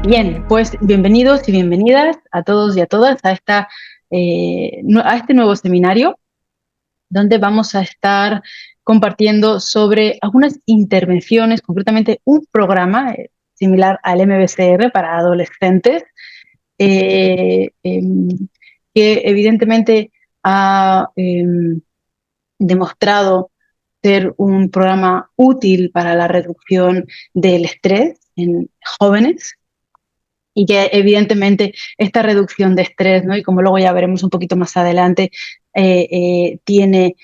Bien, pues bienvenidos y bienvenidas a todos y a todas a a este nuevo seminario donde vamos a estar compartiendo sobre algunas intervenciones, concretamente un programa similar al MBCR para adolescentes, que evidentemente ha demostrado ser un programa útil para la reducción del estrés en jóvenes y que evidentemente esta reducción de estrés, ¿no? Y como luego ya veremos un poquito más adelante, tiene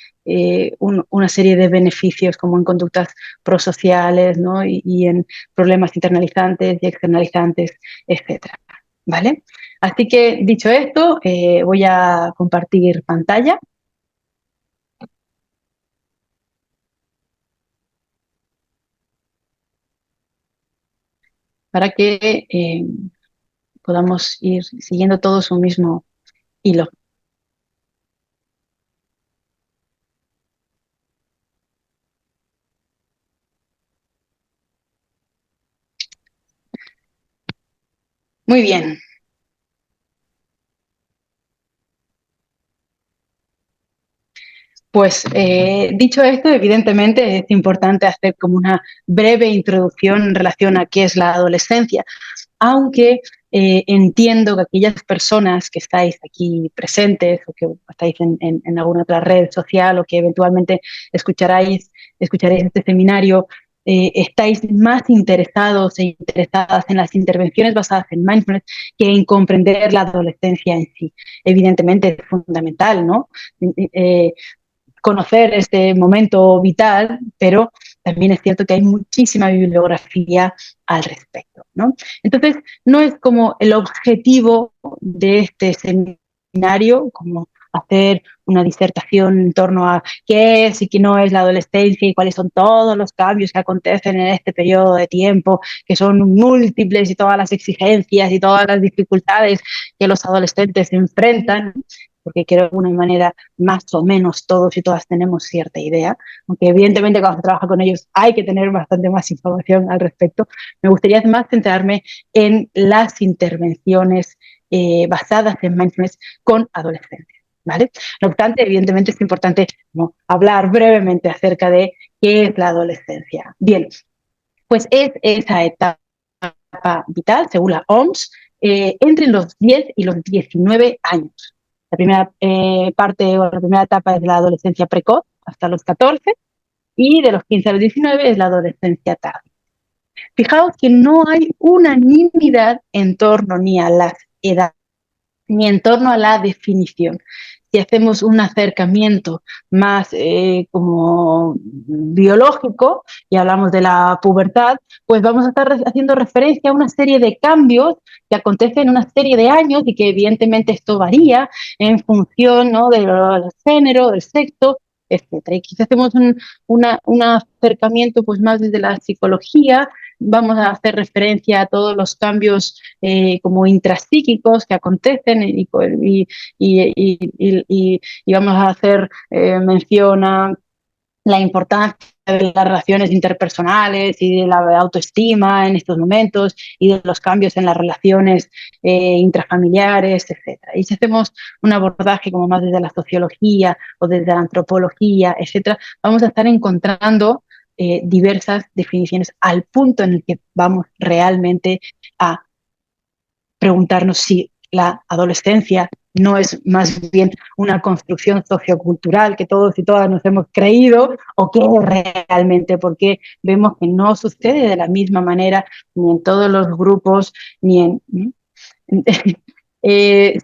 una serie de beneficios como en conductas prosociales, ¿no? Y en problemas internalizantes y externalizantes, etcétera. ¿Vale? Así que dicho esto, voy a compartir pantalla para que podamos ir siguiendo todos un mismo hilo. Muy bien. Pues dicho esto, evidentemente es importante hacer como una breve introducción en relación a qué es la adolescencia, aunque entiendo que aquellas personas que estáis aquí presentes o que estáis en alguna otra red social o que eventualmente escucharéis este seminario, estáis más interesados e interesadas en las intervenciones basadas en mindfulness que en comprender la adolescencia en sí. Evidentemente es fundamental, ¿no? Conocer este momento vital, pero también es cierto que hay muchísima bibliografía al respecto, ¿no? Entonces, no es como el objetivo de este seminario, como hacer una disertación en torno a qué es y qué no es la adolescencia y cuáles son todos los cambios que acontecen en este periodo de tiempo, que son múltiples y todas las exigencias y todas las dificultades que los adolescentes enfrentan, porque creo de alguna manera más o menos todos y todas tenemos cierta idea, aunque evidentemente cuando se trabaja con ellos hay que tener bastante más información al respecto. Me gustaría más centrarme en las intervenciones basadas en mindfulness con adolescentes. ¿Vale? No obstante, evidentemente es importante, ¿no?, hablar brevemente acerca de qué es la adolescencia. Bien, pues es esa etapa vital, según la OMS, entre los 10 y los 19 años. La primera parte o la primera etapa es la adolescencia precoz, hasta los 14, y de los 15 a los 19 es la adolescencia tarde. Fijaos que no hay unanimidad en torno ni a las edades ni en torno a la definición. Si hacemos un acercamiento más como biológico y hablamos de la pubertad, pues vamos a estar haciendo referencia a una serie de cambios que acontecen en una serie de años y que evidentemente esto varía en función, ¿no?, del género, del sexo, etcétera. Y quizás hacemos un acercamiento pues más desde la psicología, vamos a hacer referencia a todos los cambios como intrapsíquicos que acontecen y vamos a hacer mención a la importancia de las relaciones interpersonales y de la autoestima en estos momentos y de los cambios en las relaciones intrafamiliares, etcétera. Y si hacemos un abordaje como más desde la sociología o desde la antropología, etcétera, vamos a estar encontrando diversas definiciones al punto en el que vamos realmente a preguntarnos si la adolescencia no es más bien una construcción sociocultural que todos y todas nos hemos creído, o qué es realmente, porque vemos que no sucede de la misma manera ni en todos los grupos, ni en...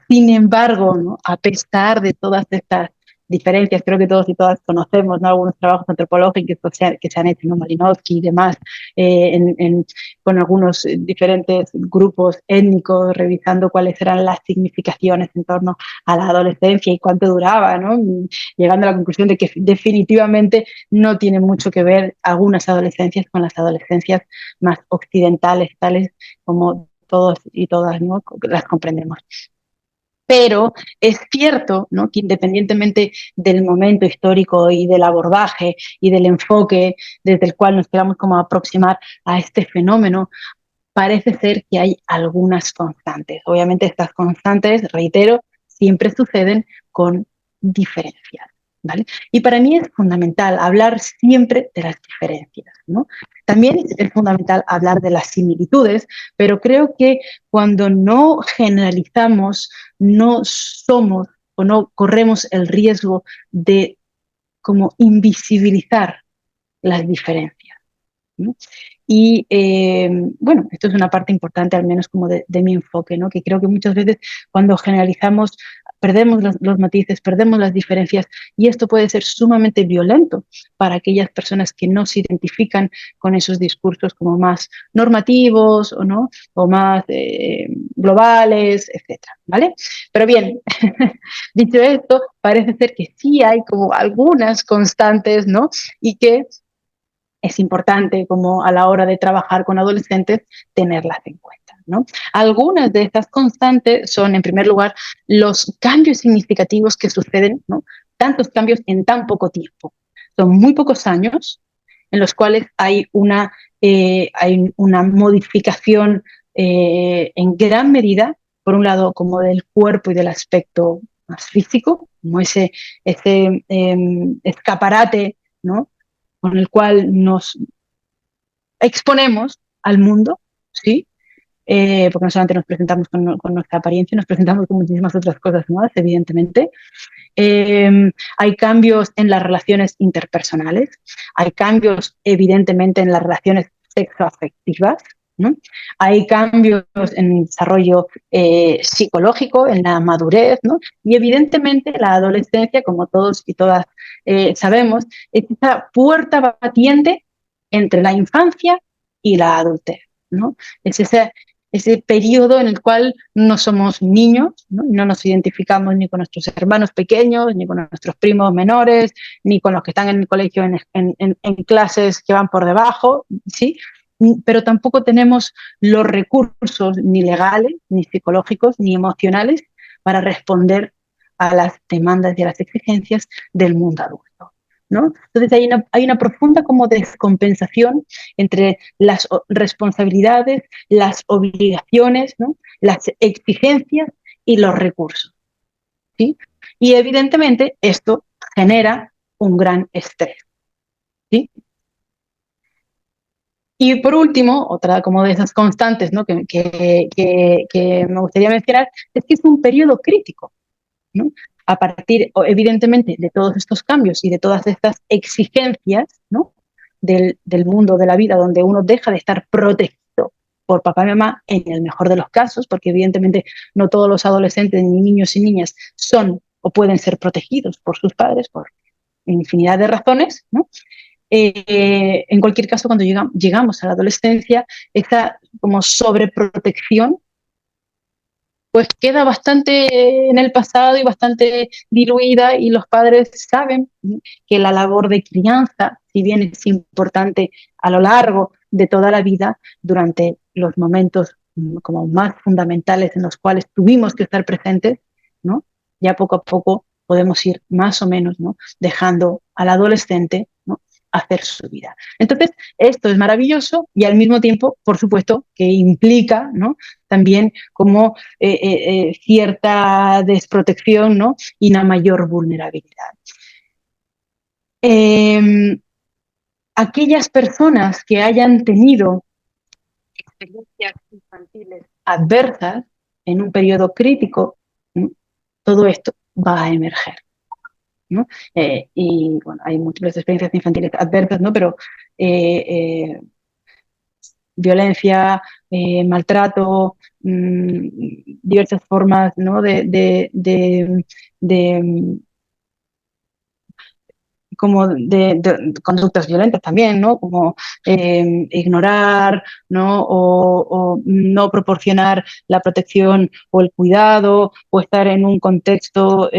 sin embargo, ¿no?, a pesar de todas estas diferencias, creo que todos y todas conocemos, ¿no?, algunos trabajos antropológicos que se han hecho, ¿no?, Malinowski y demás, con algunos diferentes grupos étnicos, revisando cuáles eran las significaciones en torno a la adolescencia y cuánto duraba, ¿no?, llegando a la conclusión de que definitivamente no tiene mucho que ver algunas adolescencias con las adolescencias más occidentales, tales como todos y todas, ¿no?, las comprendemos. Pero es cierto, ¿no?, que independientemente del momento histórico y del abordaje y del enfoque desde el cual nos queramos como aproximar a este fenómeno, parece ser que hay algunas constantes. Obviamente estas constantes, reitero, siempre suceden con diferencias, ¿vale? Y para mí es fundamental hablar siempre de las diferencias, ¿no? También es fundamental hablar de las similitudes, pero creo que cuando no generalizamos, no somos o no corremos el riesgo de como invisibilizar las diferencias, ¿no? Y bueno, esto es una parte importante, al menos como de mi enfoque, ¿no? Que creo que muchas veces cuando generalizamos perdemos los matices, perdemos las diferencias y esto puede ser sumamente violento para aquellas personas que no se identifican con esos discursos como más normativos o, ¿no? O más globales, etcétera, ¿vale? Pero bien, dicho esto, parece ser que sí hay como algunas constantes, ¿no? Y que es importante como a la hora de trabajar con adolescentes tenerlas en cuenta, ¿no? Algunas de estas constantes son, en primer lugar, los cambios significativos que suceden, ¿no? Tantos cambios en tan poco tiempo. Son muy pocos años en los cuales hay una modificación en gran medida, por un lado, como del cuerpo y del aspecto más físico, como ese escaparate, ¿no? Con el cual nos exponemos al mundo, ¿sí? Porque no solamente nos presentamos con nuestra apariencia, nos presentamos con muchísimas otras cosas más, evidentemente. Hay cambios en las relaciones interpersonales, hay cambios evidentemente en las relaciones sexoafectivas, ¿no? Hay cambios en el desarrollo psicológico, en la madurez, ¿no? Y evidentemente la adolescencia, como todos y todas sabemos, es esa puerta batiente entre la infancia y la adultez, ¿no? Es ese periodo en el cual no somos niños, ¿no? No nos identificamos ni con nuestros hermanos pequeños, ni con nuestros primos menores, ni con los que están en el colegio en clases que van por debajo, ¿sí? Pero tampoco tenemos los recursos ni legales, ni psicológicos, ni emocionales para responder a las demandas y a las exigencias del mundo adulto, ¿no? Entonces hay una profunda como descompensación entre las responsabilidades, las obligaciones, ¿no? Las exigencias y los recursos, ¿sí? Y evidentemente esto genera un gran estrés, ¿sí? Y por último, otra como de esas constantes, ¿no? que me gustaría mencionar es que es un periodo crítico, ¿no? A partir, evidentemente, de todos estos cambios y de todas estas exigencias, ¿no? Del mundo de la vida, donde uno deja de estar protegido por papá y mamá, en el mejor de los casos, porque evidentemente no todos los adolescentes, ni niños y niñas, son o pueden ser protegidos por sus padres, por infinidad de razones, ¿no? En cualquier caso, cuando llegamos a la adolescencia, esta como sobreprotección pues queda bastante en el pasado y bastante diluida y los padres saben que la labor de crianza, si bien es importante a lo largo de toda la vida, durante los momentos como más fundamentales en los cuales tuvimos que estar presentes, ¿no? Ya poco a poco podemos ir más o menos, ¿no? Dejando al adolescente, ¿no? Hacer su vida. Entonces, esto es maravilloso y al mismo tiempo, por supuesto, que implica, ¿no? También como cierta desprotección, ¿no? Y una mayor vulnerabilidad. Eh, Aquellas personas que hayan tenido experiencias infantiles adversas en un periodo crítico, ¿no? Todo esto va a emerger, ¿no? Y bueno, hay múltiples experiencias infantiles adversas, ¿no? Pero violencia, maltrato, diversas formas, ¿no? De como de conductas violentas también, ¿no? Como ignorar, ¿no? O no proporcionar la protección o el cuidado, o estar en un contexto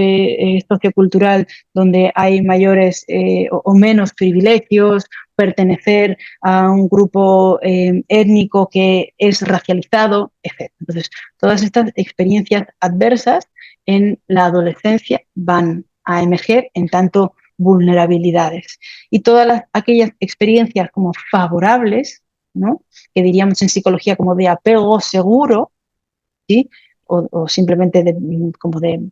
sociocultural donde hay mayores o menos privilegios, pertenecer a un grupo étnico que es racializado, etc. Entonces, todas estas experiencias adversas en la adolescencia van a emerger en tanto vulnerabilidades. Y todas aquellas experiencias como favorables, ¿no? Que diríamos en psicología como de apego seguro, ¿sí? O simplemente como de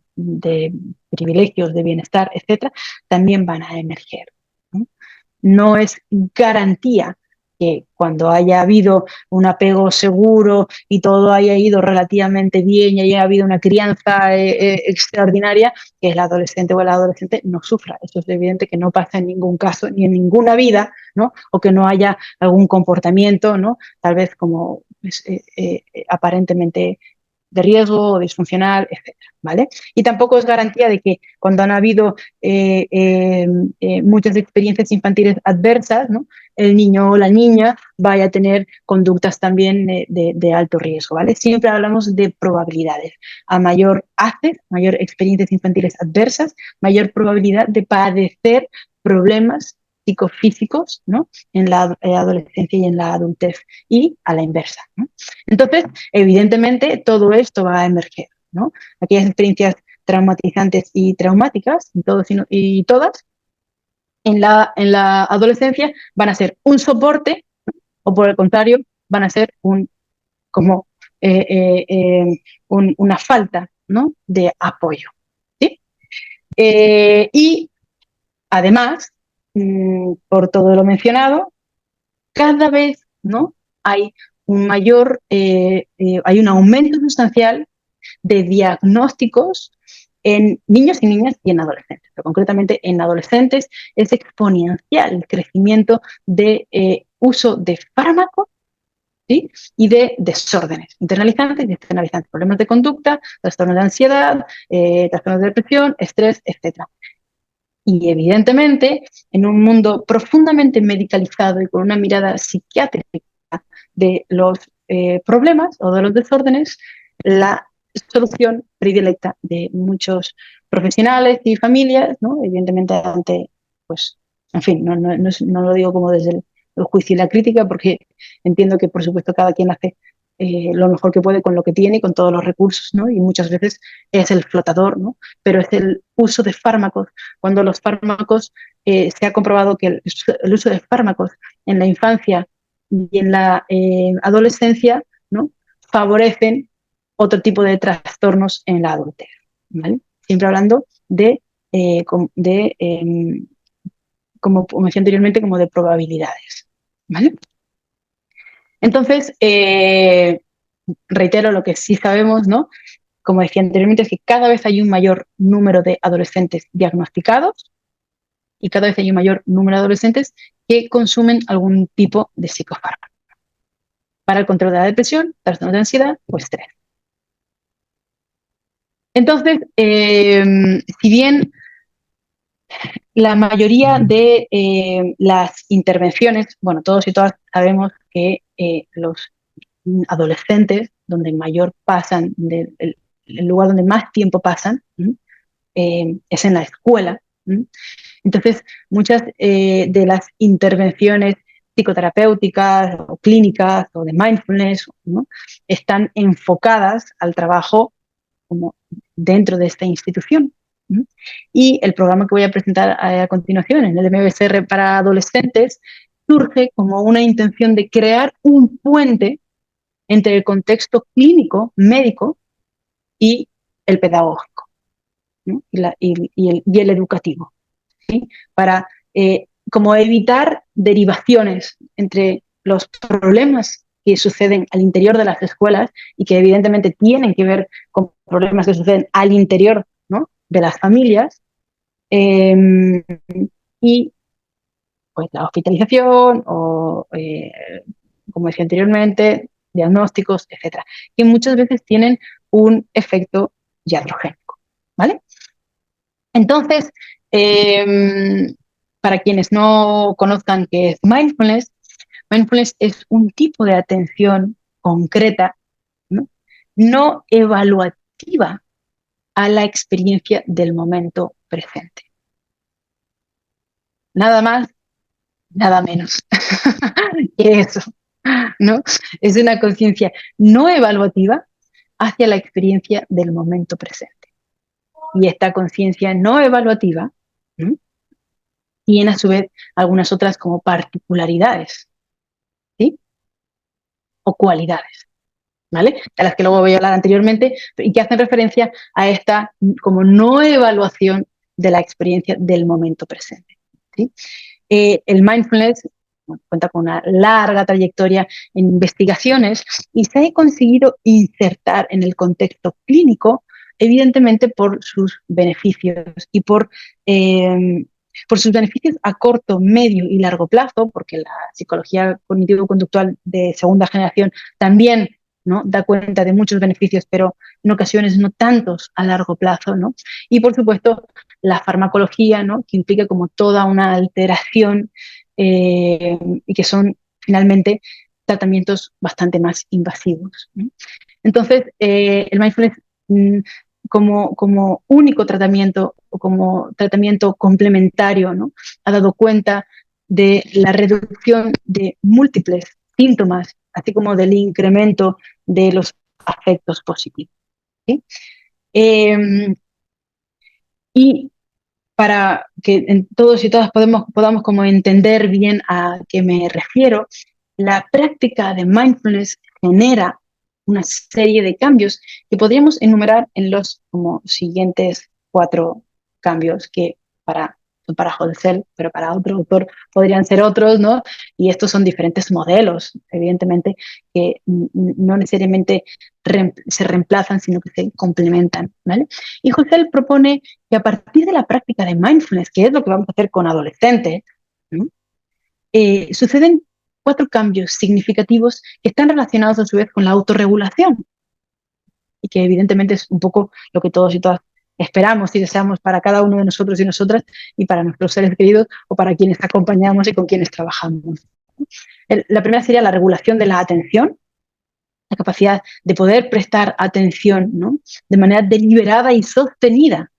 privilegios, de bienestar, etcétera, también van a emerger, ¿no? No es garantía que cuando haya habido un apego seguro y todo haya ido relativamente bien y haya habido una crianza extraordinaria, que el adolescente o el adolescente no sufra. Eso es evidente que no pasa en ningún caso ni en ninguna vida, ¿no? O que no haya algún comportamiento, ¿no? Tal vez como pues, aparentemente de riesgo o disfuncional, etcétera, ¿vale? Y tampoco es garantía de que cuando han habido muchas experiencias infantiles adversas, ¿no? El niño o la niña vaya a tener conductas también de alto riesgo, ¿vale? Siempre hablamos de probabilidades. A mayor haces, mayor experiencias infantiles adversas, mayor probabilidad de padecer problemas psicofísicos, ¿no? En la adolescencia y en la adultez, y a la inversa, ¿no? Entonces, evidentemente, todo esto va a emerger, ¿no? Aquellas experiencias traumatizantes y traumáticas, y todos y todas, en la adolescencia van a ser un soporte, o por el contrario, van a ser como eh, eh, eh, una falta, ¿no? De apoyo, ¿sí? Y además, por todo lo mencionado, cada vez, ¿no? Hay hay un aumento sustancial de diagnósticos en niños y niñas y en adolescentes. Pero concretamente en adolescentes es exponencial el crecimiento de uso de fármacos, ¿sí? Y de desórdenes internalizantes y externalizantes, problemas de conducta, trastornos de ansiedad, trastornos de depresión, estrés, etcétera. Y evidentemente, en un mundo profundamente medicalizado y con una mirada psiquiátrica de los problemas o de los desórdenes, la solución predilecta de muchos profesionales y familias, ¿no? Evidentemente ante, pues, en fin, no lo digo como desde el juicio y la crítica, porque entiendo que por supuesto cada quien hace lo mejor que puede con lo que tiene y con todos los recursos, ¿no? Y muchas veces es el flotador, ¿no? Pero es el uso de fármacos, cuando los fármacos, se ha comprobado que el uso de fármacos en la infancia y en la adolescencia, ¿no? Favorecen otro tipo de trastornos en la adultez, ¿vale? Siempre hablando como decía anteriormente, como de probabilidades, ¿vale? Entonces, reitero lo que sí sabemos, ¿no? Como decía anteriormente, es que cada vez hay un mayor número de adolescentes diagnosticados y cada vez hay un mayor número de adolescentes que consumen algún tipo de psicofármaco para el control de la depresión, trastornos de ansiedad o estrés. Entonces, si bien la mayoría de las intervenciones, bueno, todos y todas sabemos que los adolescentes, donde mayor pasan, el lugar donde más tiempo pasan, es en la escuela. Entonces, muchas de las intervenciones psicoterapéuticas o clínicas o de mindfulness, ¿no? Están enfocadas al trabajo como dentro de esta institución. Y el programa que voy a presentar a continuación, en el MBSR para adolescentes, surge como una intención de crear un puente entre el contexto clínico, médico, y el pedagógico, ¿no? Y el educativo, ¿sí? Para como evitar derivaciones entre los problemas que suceden al interior de las escuelas y que evidentemente tienen que ver con problemas que suceden al interior, ¿no? De las familias, y pues la hospitalización o, como decía anteriormente, diagnósticos, etcétera, que muchas veces tienen un efecto iatrogénico, ¿vale? Entonces, para quienes no conozcan qué es mindfulness, mindfulness es un tipo de atención concreta, ¿no? No evaluativa a la experiencia del momento presente. Nada más, nada menos que eso, ¿no? Es una conciencia no evaluativa hacia la experiencia del momento presente. Y esta conciencia no evaluativa, ¿no? Tiene a su vez algunas otras como particularidades, ¿sí? o cualidades, ¿vale? A las que luego voy a hablar anteriormente y que hacen referencia a esta como no evaluación de la experiencia del momento presente, ¿sí? El mindfulness cuenta con una larga trayectoria en investigaciones y se ha conseguido insertar en el contexto clínico, evidentemente por sus beneficios y por sus beneficios a corto, medio y largo plazo, porque la psicología cognitivo-conductual de segunda generación también, ¿no?, da cuenta de muchos beneficios, pero en ocasiones no tantos a largo plazo, ¿no? Y por supuesto, la farmacología, ¿no?, que implica como toda una alteración y que son finalmente tratamientos bastante más invasivos, ¿no? Entonces, el mindfulness mm, como único tratamiento o como tratamiento complementario, ¿no?, ha dado cuenta de la reducción de múltiples síntomas, así como del incremento de los afectos positivos, ¿sí? Y para que todos y todas podamos como entender bien a qué me refiero, la práctica de mindfulness genera una serie de cambios que podríamos enumerar en los como siguientes 4 cambios que para, para Holsell, pero para otro autor podrían ser otros, ¿no? Y estos son diferentes modelos, evidentemente, que no necesariamente se reemplazan, sino que se complementan, ¿vale? Y Holsell propone que a partir de la práctica de mindfulness, que es lo que vamos a hacer con adolescentes, ¿no?, suceden 4 cambios significativos que están relacionados a su vez con la autorregulación y que evidentemente es un poco lo que todos y todas esperamos y deseamos para cada uno de nosotros y nosotras y para nuestros seres queridos o para quienes acompañamos y con quienes trabajamos. La primera sería la regulación de la atención, la capacidad de poder prestar atención, ¿no?, de manera deliberada y sostenida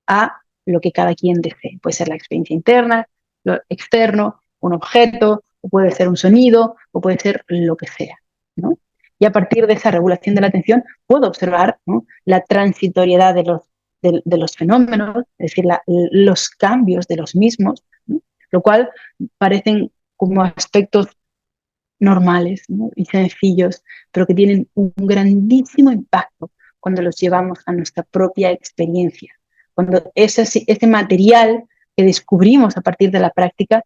a lo que cada quien desee. Puede ser la experiencia interna, lo externo, un objeto, o puede ser un sonido, o puede ser lo que sea, ¿no? Y a partir de esa regulación de la atención puedo observar, ¿no?, la transitoriedad de los fenómenos, es decir, los cambios de los mismos, ¿no?, lo cual parecen como aspectos normales, ¿no?, y sencillos, pero que tienen un grandísimo impacto cuando los llevamos a nuestra propia experiencia. Cuando ese material que descubrimos a partir de la práctica,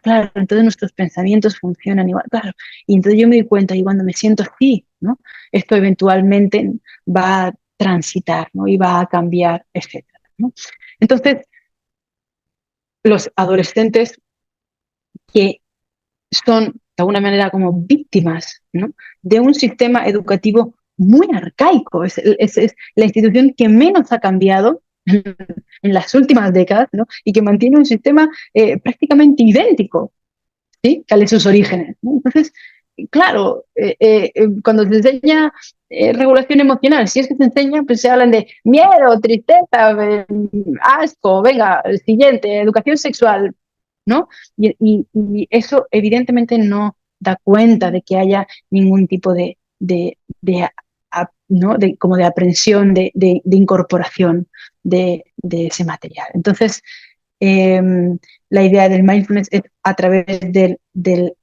claro, entonces nuestros pensamientos funcionan igual, claro, y entonces yo me doy cuenta y cuando me siento así, ¿no?, esto eventualmente va a transitar, ¿no?, y va a cambiar, etcétera, ¿no? Entonces, los adolescentes que son de alguna manera como víctimas, ¿no?, de un sistema educativo muy arcaico. Es la institución que menos ha cambiado en las últimas décadas, ¿no?, y que mantiene un sistema prácticamente idéntico, ¿sí?, que al de sus orígenes, ¿no? Entonces, claro, cuando se enseña regulación emocional, si es que se enseña, pues se hablan de miedo, tristeza, asco, venga, el siguiente, educación sexual, ¿no? Y eso evidentemente no da cuenta de que haya ningún tipo ¿no?, como de aprensión, de incorporación de ese material. Entonces, eh, la idea del mindfulness es a través del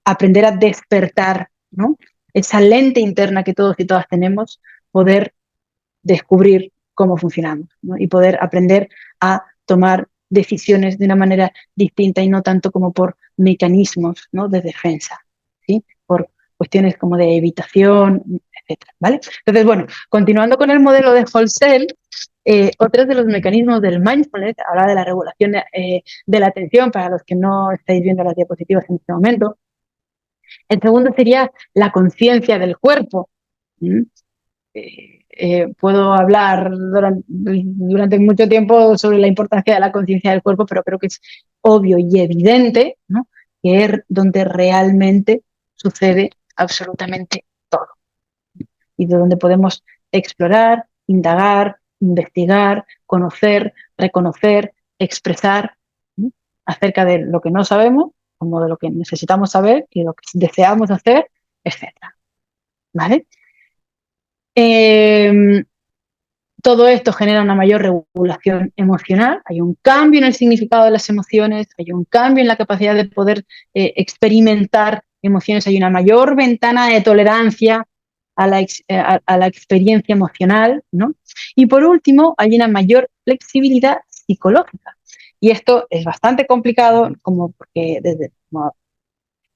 aprender a despertar, ¿no?, esa lente interna que todos y todas tenemos, poder descubrir cómo funcionamos, ¿no?, y poder aprender a tomar decisiones de una manera distinta y no tanto como por mecanismos, ¿no?, de defensa, ¿sí?, por cuestiones como de evitación, etcétera, ¿vale? Entonces, bueno, continuando con el modelo de Holsell, otro de los mecanismos del mindfulness, habla de la regulación de la atención, para los que no estáis viendo las diapositivas en este momento. El segundo sería la conciencia del cuerpo. ¿Mm? Puedo hablar durante mucho tiempo sobre la importancia de la conciencia del cuerpo, pero creo que es obvio y evidente, ¿no?, que es donde realmente sucede absolutamente todo y de donde podemos explorar, indagar, investigar, conocer, reconocer, expresar, ¿sí?, acerca de lo que no sabemos, como de lo que necesitamos saber y de lo que deseamos hacer, etcétera, ¿vale? Todo esto genera una mayor regulación emocional, hay un cambio en el significado de las emociones, hay un cambio en la capacidad de poder experimentar emociones, hay una mayor ventana de tolerancia a la experiencia emocional, ¿no? Y por último, hay una mayor flexibilidad psicológica. Y esto es bastante complicado, como porque desde como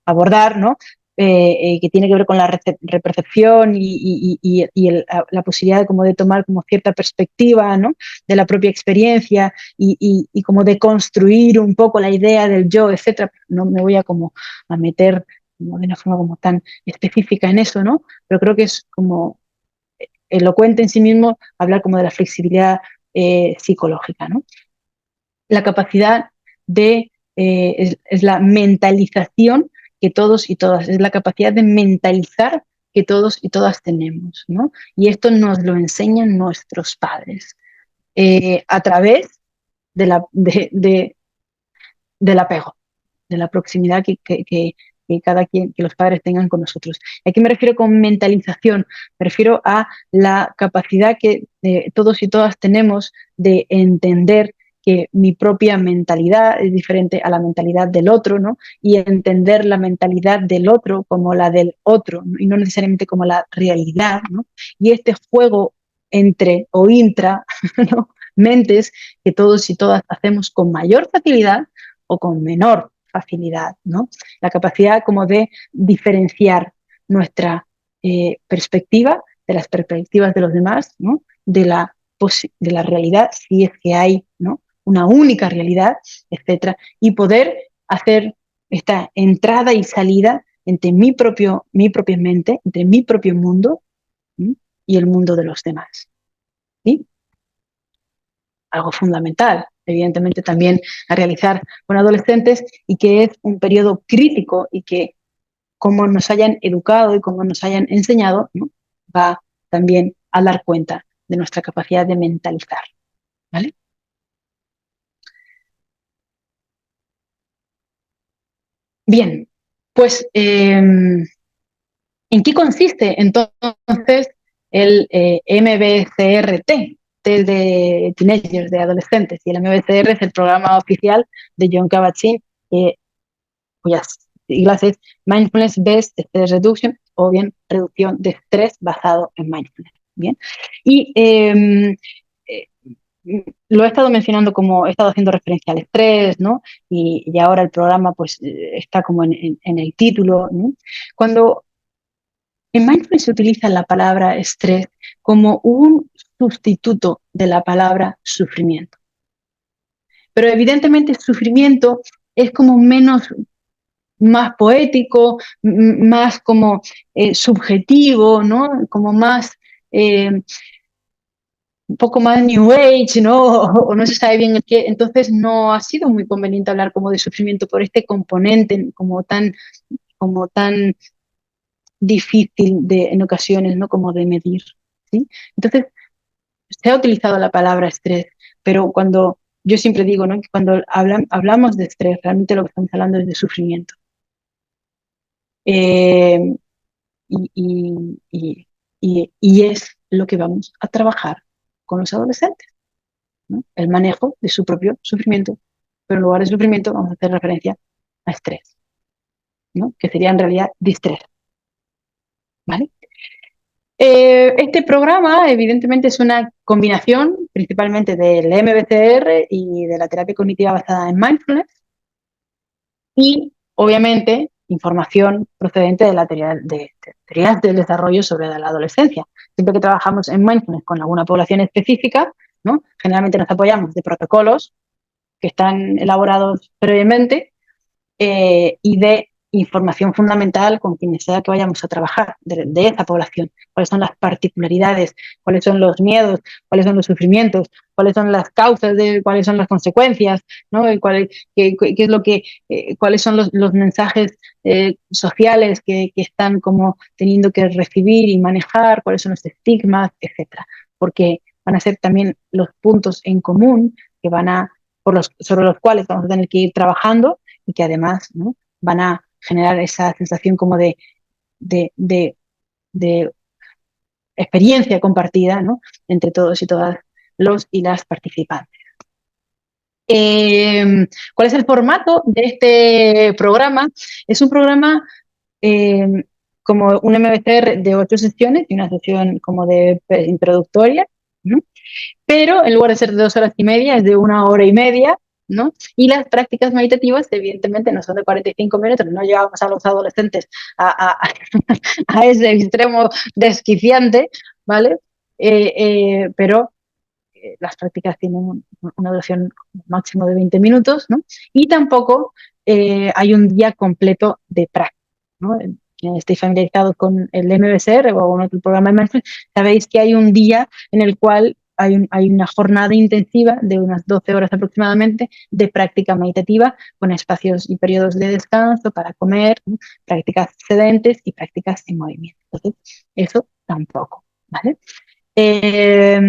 abordar, ¿no? Que tiene que ver con la repercepción la posibilidad de, como de tomar como cierta perspectiva, ¿no? De la propia experiencia y como de construir un poco la idea del yo, etcétera. No me voy a como a meter como de una forma como tan específica en eso, ¿no? Pero creo que es como elocuente en sí mismo hablar como de la flexibilidad psicológica, ¿no? La capacidad es la mentalización que todos y todas, es la capacidad de mentalizar que todos y todas tenemos, ¿no? Y esto nos lo enseñan nuestros padres a través de del apego, de la proximidad que cada quien, que los padres tengan con nosotros. ¿A qué me refiero con mentalización? Me refiero a la capacidad que todos y todas tenemos de entender que mi propia mentalidad es diferente a la mentalidad del otro, ¿no? Y entender la mentalidad del otro como la del otro, ¿no? Y no necesariamente como la realidad, ¿no? Y este juego entre o intra, ¿no? Mentes que todos y todas hacemos con mayor facilidad o con menor facilidad, ¿no? La capacidad como de diferenciar nuestra perspectiva de las perspectivas de los demás, ¿no? De la realidad, si es que hay, ¿no? Una única realidad, etcétera, y poder hacer esta entrada y salida entre mi propia mente, entre mi propio mundo, ¿sí? Y el mundo de los demás. ¿Sí? Algo fundamental, evidentemente también a realizar con adolescentes y que es un periodo crítico y que como nos hayan educado y como nos hayan enseñado, ¿no? Va también a dar cuenta de nuestra capacidad de mentalizar. ¿Vale? Bien, pues ¿en qué consiste entonces el MBCRT? De teenagers, de adolescentes, y el MBCR es el programa oficial de John Kabat-Zinn, cuyas siglas es Mindfulness Based Stress Reduction o bien reducción de estrés basado en mindfulness. Bien. Y eh, lo he estado mencionando como he estado haciendo referencia al estrés, ¿no? Y ahora el programa pues está como en el título, ¿no? Cuando en mindfulness se utiliza la palabra estrés como un sustituto de la palabra sufrimiento. Pero evidentemente el sufrimiento es como menos más poético, más como subjetivo, ¿no? Como más, un poco más New Age, ¿no? O no se sabe bien el qué. Entonces no ha sido muy conveniente hablar como de sufrimiento por este componente como tan difícil en ocasiones, ¿no? Como de medir, ¿sí? Entonces se ha utilizado la palabra estrés, pero cuando yo siempre digo, ¿no? Que cuando hablamos de estrés, realmente lo que estamos hablando es de sufrimiento. Eh, y, y, y es lo que vamos a trabajar con los adolescentes, ¿no? El manejo de su propio sufrimiento, pero en lugar de sufrimiento vamos a hacer referencia a estrés, ¿no? Que sería en realidad distrés, ¿vale? Este programa evidentemente es una combinación principalmente del MBCR y de la terapia cognitiva basada en mindfulness y obviamente información procedente de la teorías del desarrollo sobre la adolescencia. Siempre que trabajamos en mindfulness con alguna población específica, ¿no? Generalmente nos apoyamos de protocolos que están elaborados previamente y de información fundamental con quien sea que vayamos a trabajar de esa población. Cuáles son las particularidades, cuáles son los miedos, cuáles son los sufrimientos, cuáles son las causas, cuáles son las consecuencias, ¿no? Qué es lo que, cuáles son los mensajes sociales que están como teniendo que recibir y manejar, cuáles son los estigmas, etcétera. Porque van a ser también los puntos en común que sobre los cuales vamos a tener que ir trabajando y que además, ¿no? Van a generar esa sensación como de, de, de experiencia compartida, ¿no? Entre todos y todas los y las participantes. ¿Cuál es el formato de este programa? Es un programa eh, como un MBCR de 8 sesiones y una sesión como de introductoria, ¿no? Pero en lugar de ser de 2 horas y media, es de 1 hora y media, ¿no? Y las prácticas meditativas, evidentemente, no son de 45 minutos, no llevamos a los adolescentes a ese extremo desquiciante, ¿vale? Pero las prácticas tienen una duración máximo de 20 minutos, ¿no? Y tampoco hay un día completo de práctica, ¿no? Quienes estéis familiarizados con el MBSR o con otro programa de Mindfulness, sabéis que hay un día en el cual hay una jornada intensiva de unas 12 horas aproximadamente de práctica meditativa con espacios y periodos de descanso para comer, ¿no? Prácticas sedentes y prácticas en movimiento. Entonces, eso tampoco, ¿vale? Eh,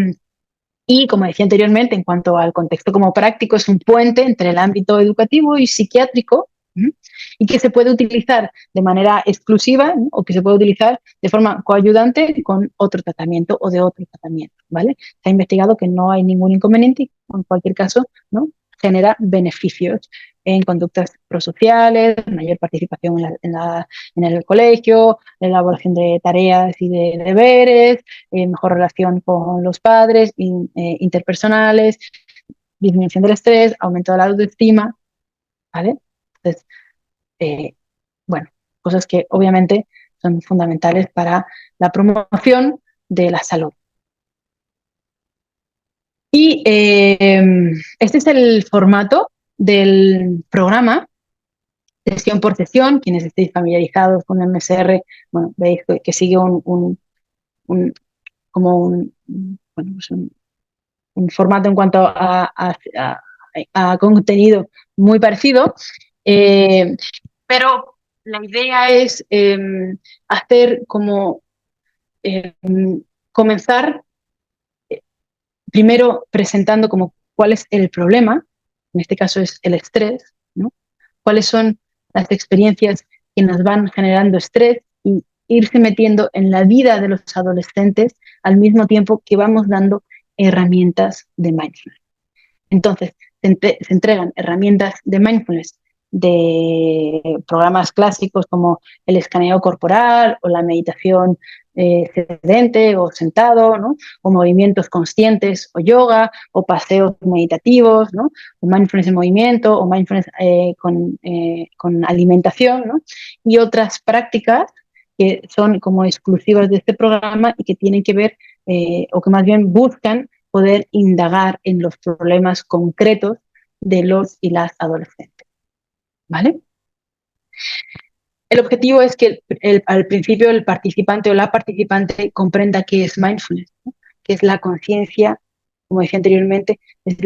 y como decía anteriormente, en cuanto al contexto como práctico, es un puente entre el ámbito educativo y psiquiátrico, ¿m? Y que se puede utilizar de manera exclusiva, ¿no? O que se puede utilizar de forma coayudante con otro tratamiento o de otro tratamiento, ¿vale? Se ha investigado que no hay ningún inconveniente y en cualquier caso, ¿no? Genera beneficios en conductas prosociales, mayor participación en el colegio, la elaboración de tareas y de deberes, mejor relación con los padres, interpersonales, disminución del estrés, aumento de la autoestima, ¿vale? Entonces, eh, bueno, cosas que obviamente son fundamentales para la promoción de la salud. Y este es el formato del programa, sesión por sesión. Quienes estéis familiarizados con el MSR, bueno, veis que sigue un como bueno, pues un formato en cuanto a contenido muy parecido, eh, pero la idea es hacer como eh, comenzar primero presentando como cuál es el problema, en este caso es el estrés, ¿no? Cuáles son las experiencias que nos van generando estrés y irse metiendo en la vida de los adolescentes al mismo tiempo que vamos dando herramientas de mindfulness. Entonces, se entregan herramientas de mindfulness de programas clásicos como el escaneo corporal o la meditación sedente o sentado, ¿no? O movimientos conscientes o yoga o paseos meditativos, ¿no? O mindfulness en movimiento o mindfulness con alimentación, ¿no? Y otras prácticas que son como exclusivas de este programa y que tienen que ver o que más bien buscan poder indagar en los problemas concretos de los y las adolescentes, ¿vale? El objetivo es que al principio el participante o la participante comprenda qué es mindfulness, ¿no? Que es la conciencia, como decía anteriormente, es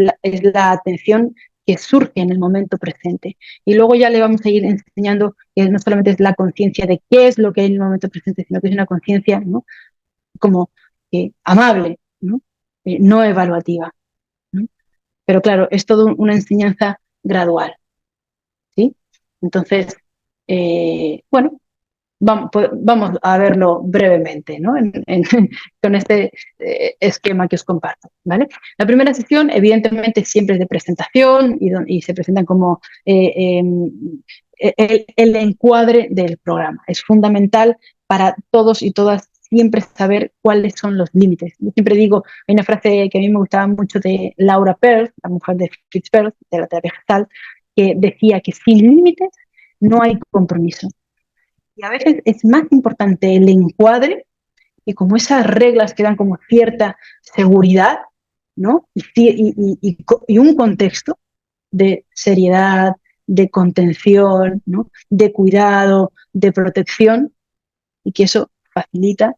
la atención que surge en el momento presente. Y luego ya le vamos a ir enseñando que no solamente es la conciencia de qué es lo que hay en el momento presente, sino que es una conciencia, ¿no? Como amable, ¿no? No evaluativa, ¿no? Pero claro, es todo una enseñanza gradual, ¿sí? Entonces, bueno, vamos a verlo brevemente, ¿no? Con este esquema que os comparto, ¿vale? La primera sesión, evidentemente, siempre es de presentación y se presentan como el encuadre del programa. Es fundamental para todos y todas siempre saber cuáles son los límites. Yo siempre digo, hay una frase que a mí me gustaba mucho de Laura Perls, la mujer de Fritz Perls, de la terapia gestal, que decía que sin límites no hay compromiso. Y a veces es más importante el encuadre y como esas reglas que dan como cierta seguridad, ¿no? Y un contexto de seriedad, de contención, ¿no? De cuidado, de protección, y que eso facilita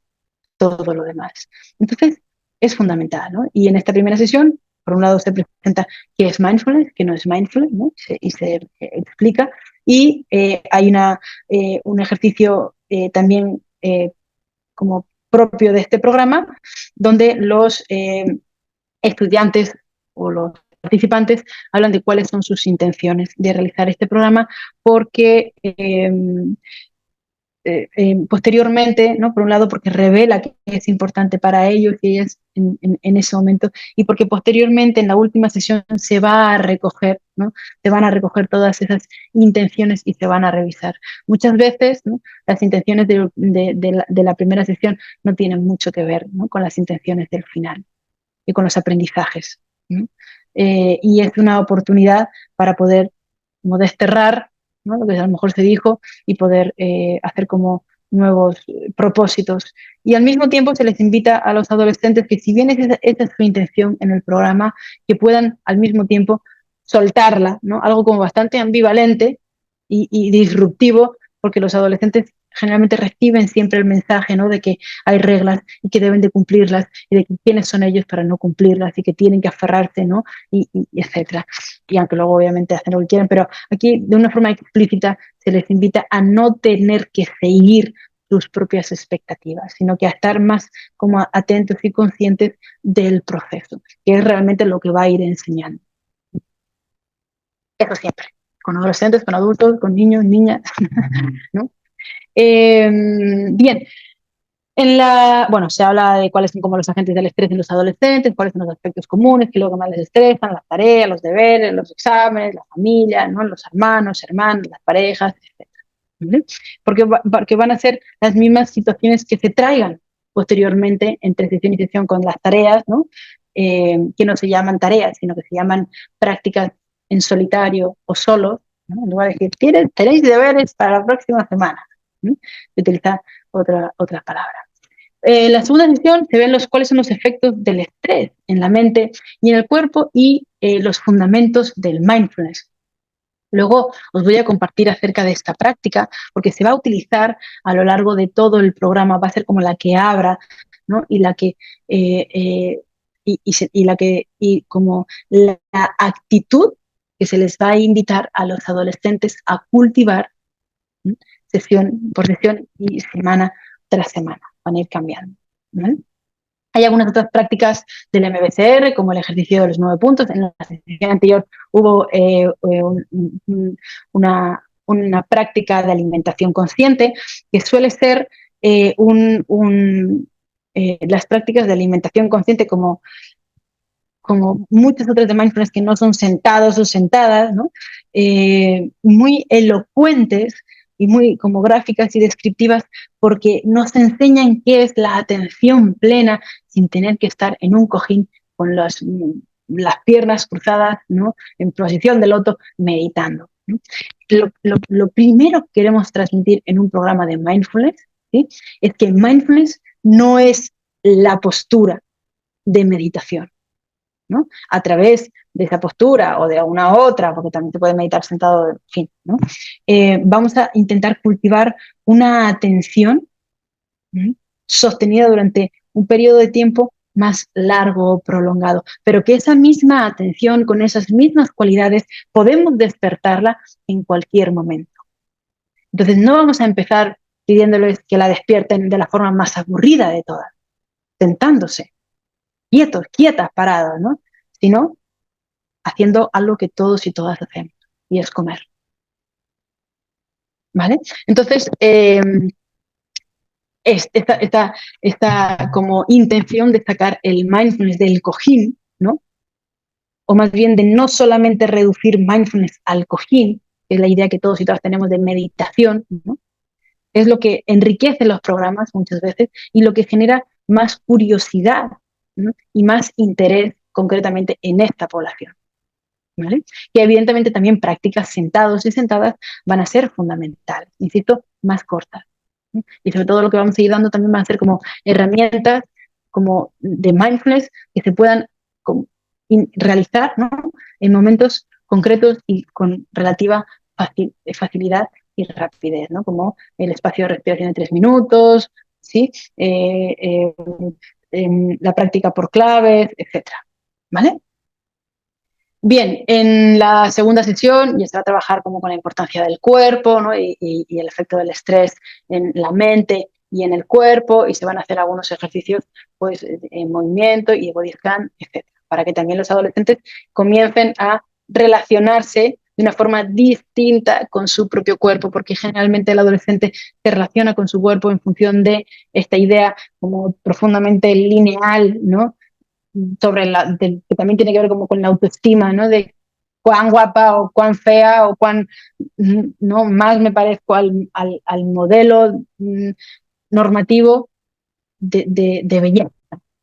todo lo demás. Entonces, es fundamental, ¿no? Y en esta primera sesión, por un lado se presenta qué es mindfulness, qué no es mindfulness, ¿no? Y se explica. Y hay un ejercicio también como propio de este programa, donde los estudiantes o los participantes hablan de cuáles son sus intenciones de realizar este programa, porque posteriormente, ¿no? Por un lado, porque revela que es importante para ellos y ellas en ese momento, y porque posteriormente en la última sesión se va a recoger ¿no? Se van a recoger todas esas intenciones y se van a revisar. Muchas veces, ¿no?, las intenciones de la primera sesión no tienen mucho que ver, ¿no?, con las intenciones del final y con los aprendizajes, ¿no? Y es una oportunidad para poder como desterrar, ¿no?, lo que a lo mejor se dijo y poder hacer como nuevos propósitos. Y al mismo tiempo se les invita a los adolescentes que, si bien esa es su intención en el programa, que puedan al mismo tiempo soltarla, ¿no? Algo como bastante ambivalente y disruptivo, porque los adolescentes generalmente reciben siempre el mensaje, ¿no?, de que hay reglas y que deben de cumplirlas, y de que quiénes son ellos para no cumplirlas, y que tienen que aferrarse, ¿no?, y etcétera. Y aunque luego obviamente hacen lo que quieren, pero aquí de una forma explícita se les invita a no tener que seguir sus propias expectativas, sino que a estar más como atentos y conscientes del proceso, que es realmente lo que va a ir enseñando. Eso siempre, con adolescentes, con adultos, con niños, niñas, ¿no? Bien, bueno, se habla de cuáles son como los agentes del estrés en los adolescentes, cuáles son los aspectos comunes, que luego más les estresan: las tareas, los deberes, los exámenes, la familia, ¿no?, los hermanos, hermanas, las parejas, etcétera, ¿vale? Porque van a ser las mismas situaciones que se traigan posteriormente entre sesión y sesión con las tareas, ¿no? Que no se llaman tareas, sino que se llaman prácticas en solitario o solos, ¿no? En lugar de decir, tenéis deberes para la próxima semana, ¿no?, se utiliza otras palabras. La segunda sesión se ven cuáles son los efectos del estrés en la mente y en el cuerpo, y los fundamentos del mindfulness. Luego os voy a compartir acerca de esta práctica, porque se va a utilizar a lo largo de todo el programa, va a ser como la que abra, ¿no?, y la que y como la actitud que se les va a invitar a los adolescentes a cultivar, ¿sí?, sesión por sesión y semana tras semana. Van a ir cambiando, ¿vale? Hay algunas otras prácticas del MBCR, como el ejercicio de los 9 puntos. En la sesión anterior hubo una práctica de alimentación consciente, que suele ser las prácticas de alimentación consciente, como muchas otras de mindfulness, que no son sentados o sentadas, ¿no?, muy elocuentes y muy como gráficas y descriptivas, porque nos enseñan qué es la atención plena sin tener que estar en un cojín con las piernas cruzadas, ¿no?, en posición de loto, meditando, ¿no? Lo primero que queremos transmitir en un programa de mindfulness, ¿sí?, es que mindfulness no es la postura de meditación, ¿no? A través de esa postura o de una otra, porque también se puede meditar sentado, en fin, ¿no? Vamos a intentar cultivar una atención, ¿sí?, sostenida durante un periodo de tiempo más largo o prolongado, pero que esa misma atención, con esas mismas cualidades, podemos despertarla en cualquier momento. Entonces, no vamos a empezar pidiéndoles que la despierten de la forma más aburrida de todas, sentándose, quietos, quietas, parados, ¿no?, sino haciendo algo que todos y todas hacemos, y es comer, ¿vale? Entonces, esta como intención de sacar el mindfulness del cojín, ¿no?, o más bien de no solamente reducir mindfulness al cojín, que es la idea que todos y todas tenemos de meditación, ¿no?, es lo que enriquece los programas muchas veces y lo que genera más curiosidad, ¿no?, y más interés concretamente en esta población, ¿vale? Y evidentemente también prácticas sentados y sentadas van a ser fundamentales, insisto, más cortas, ¿sí? Y sobre todo lo que vamos a ir dando también van a ser como herramientas como de mindfulness que se puedan realizar, ¿no?, en momentos concretos y con relativa facilidad y rapidez, ¿no?, como el espacio de respiración de 3 minutos, ¿sí?, la práctica por claves, etcétera, ¿vale? Bien, en la segunda sesión ya se va a trabajar como con la importancia del cuerpo, ¿no?, y el efecto del estrés en la mente y en el cuerpo, y se van a hacer algunos ejercicios, pues, en movimiento y de body scan, etcétera, para que también los adolescentes comiencen a relacionarse de una forma distinta con su propio cuerpo, porque generalmente el adolescente se relaciona con su cuerpo en función de esta idea como profundamente lineal, ¿no?, que también tiene que ver como con la autoestima, ¿no?, de cuán guapa o cuán fea o cuán no más me parezco al modelo normativo de belleza.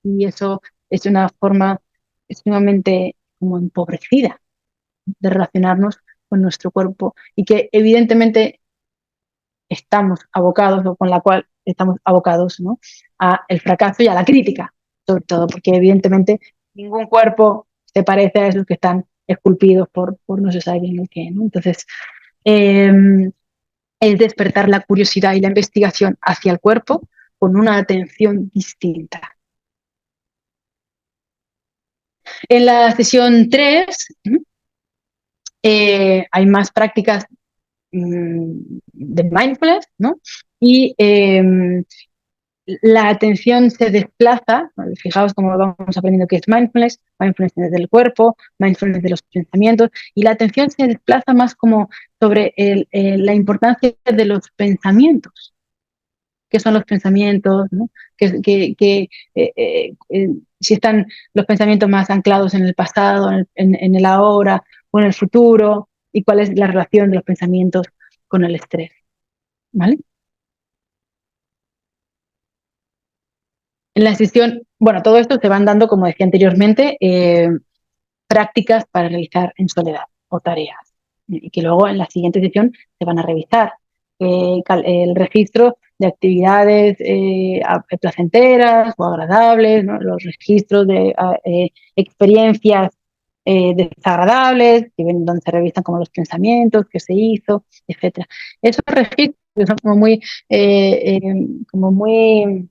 Y eso es una forma extremadamente como empobrecida de relacionarnos con nuestro cuerpo y que evidentemente estamos abocados o con la cual estamos abocados, ¿no?, a el fracaso y a la crítica, sobre todo, porque evidentemente ningún cuerpo se parece a esos que están esculpidos por no se sabe bien el qué, ¿no? Entonces, eh, es despertar la curiosidad y la investigación hacia el cuerpo con una atención distinta. En la sesión 3 hay más prácticas de mindfulness, ¿no? Y la atención se desplaza, fijaos cómo vamos aprendiendo qué es mindfulness, mindfulness desde el cuerpo, mindfulness de los pensamientos, y la atención se desplaza más como sobre la importancia de los pensamientos. ¿Qué son los pensamientos? ¿No? Si están los pensamientos más anclados en el pasado, en el ahora o en el futuro, y cuál es la relación de los pensamientos con el estrés. ¿Vale? En la sesión, bueno, todo esto se van dando, como decía anteriormente, prácticas para realizar en soledad o tareas. Y que luego en la siguiente sesión se van a revisar el registro de actividades placenteras o agradables, ¿no? Los registros de experiencias desagradables, donde se revisan como los pensamientos, qué se hizo, etcétera. Esos registros son como muy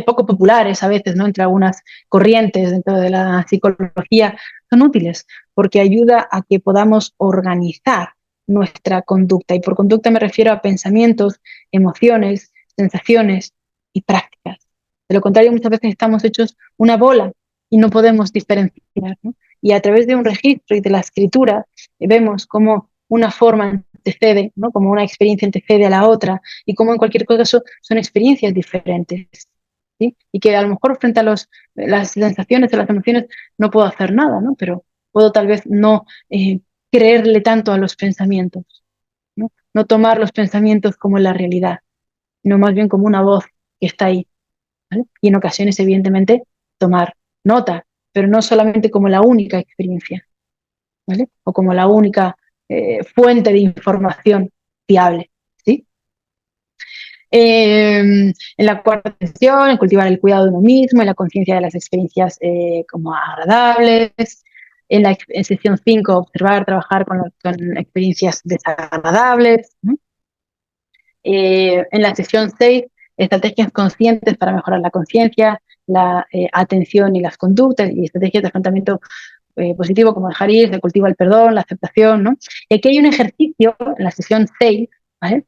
poco populares a veces, ¿no?, entre algunas corrientes dentro de la psicología, son útiles porque ayuda a que podamos organizar nuestra conducta. Y por conducta me refiero a pensamientos, emociones, sensaciones y prácticas. De lo contrario, muchas veces estamos hechos una bola y no podemos diferenciar, ¿no? Y a través de un registro y de la escritura vemos cómo una forma antecede, ¿no?, como una experiencia antecede a la otra, y cómo en cualquier caso son experiencias diferentes. ¿Sí? Y que a lo mejor frente a las sensaciones o las emociones no puedo hacer nada, ¿no? Pero puedo tal vez no creerle tanto a los pensamientos, ¿no? No tomar los pensamientos como la realidad, sino más bien como una voz que está ahí, ¿vale? Y en ocasiones, evidentemente, tomar nota, pero no solamente como la única experiencia, ¿vale? O como la única fuente de información fiable, ¿sí? En la cuarta sesión, en cultivar el cuidado de uno mismo, en la conciencia de las experiencias como agradables. En sesión 5, observar, trabajar con experiencias desagradables. ¿No? En la sesión 6, estrategias conscientes para mejorar la conciencia, la atención y las conductas, y estrategias de afrontamiento positivo, como dejar ir, se cultiva el perdón, la aceptación, ¿no? Y aquí hay un ejercicio en la sesión 6, ¿vale?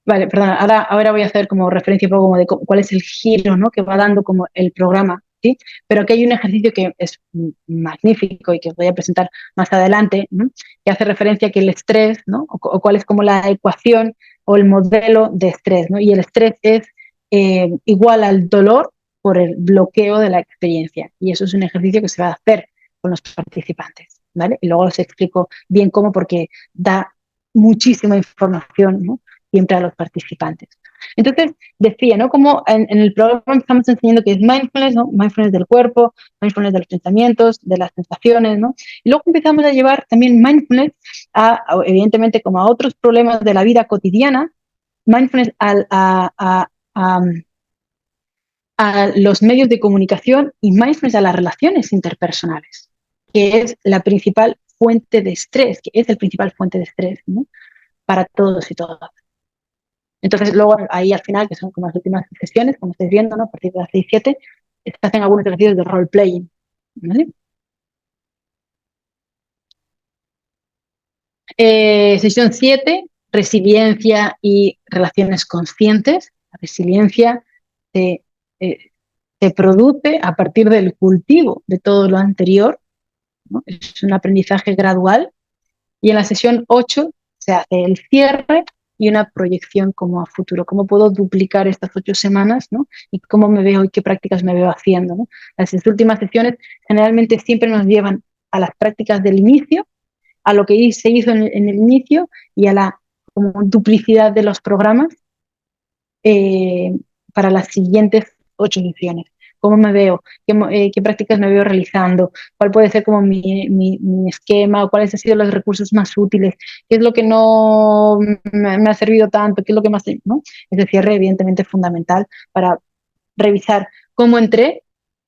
Vale, perdona, ahora voy a hacer como referencia un poco como de cuál es el giro, ¿no?, que va dando como el programa, ¿sí? Pero aquí hay un ejercicio que es magnífico y que os voy a presentar más adelante, ¿no?, que hace referencia a que el estrés, ¿no?, o cuál es como la ecuación o el modelo de estrés, ¿no? Y el estrés es igual al dolor por el bloqueo de la experiencia. Y eso es un ejercicio que se va a hacer con los participantes, ¿vale? Y luego os explico bien cómo, porque da muchísima información, ¿no?, siempre a los participantes. Entonces, decía, ¿no?, como en el programa estamos enseñando que es mindfulness, ¿no?, mindfulness del cuerpo, mindfulness de los pensamientos, de las sensaciones, ¿no? Y luego empezamos a llevar también mindfulness evidentemente, como a otros problemas de la vida cotidiana, mindfulness a los medios de comunicación y mindfulness a las relaciones interpersonales, que es la principal fuente de estrés, que es el principal fuente de estrés, ¿no?, para todos y todas. Entonces, luego ahí al final, que son como las últimas sesiones, como estáis viendo, ¿no?, a partir de las 6-7, se hacen algunos ejercicios de role-playing, ¿vale? Sesión 7, resiliencia y relaciones conscientes. La resiliencia se, eh, se produce a partir del cultivo de todo lo anterior, ¿no? Es un aprendizaje gradual. Y en la sesión 8 se hace el cierre y una proyección como a futuro. ¿Cómo puedo duplicar estas 8 semanas, ¿no? Y cómo me veo y qué prácticas me veo haciendo, ¿no? Las últimas sesiones generalmente siempre nos llevan a las prácticas del inicio, a lo que se hizo en el inicio y a la como duplicidad de los programas eh, para las siguientes 8 sesiones. ¿Cómo me veo? ¿Qué prácticas me veo realizando? ¿Cuál puede ser como mi esquema? ¿Cuáles han sido los recursos más útiles? ¿Qué es lo que no me ha servido tanto? ¿Qué es lo que más, ¿no? Ese cierre, evidentemente, es fundamental para revisar cómo entré,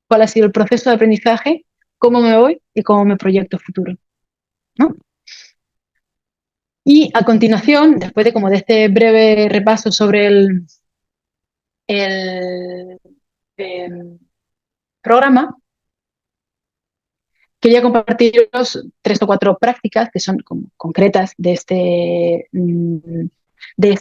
cuál ha sido el proceso de aprendizaje, cómo me voy y cómo me proyecto futuro, ¿no? Y a continuación, después de como de este breve repaso sobre el programa, quería compartiros 3 o 4 prácticas que son como concretas de este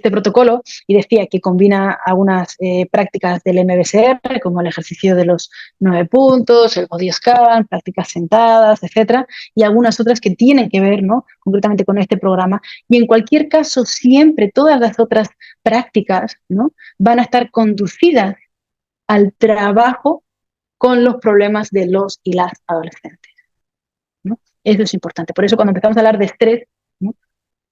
protocolo, y decía que combina algunas prácticas del MBSR, como el ejercicio de los 9 puntos, el body scan, prácticas sentadas, etcétera, y algunas otras que tienen que ver, ¿no?, concretamente con este programa. Y en cualquier caso, siempre todas las otras prácticas, ¿no?, van a estar conducidas al trabajo con los problemas de los y las adolescentes, ¿no? Eso es importante. Por eso cuando empezamos a hablar de estrés, ¿no?,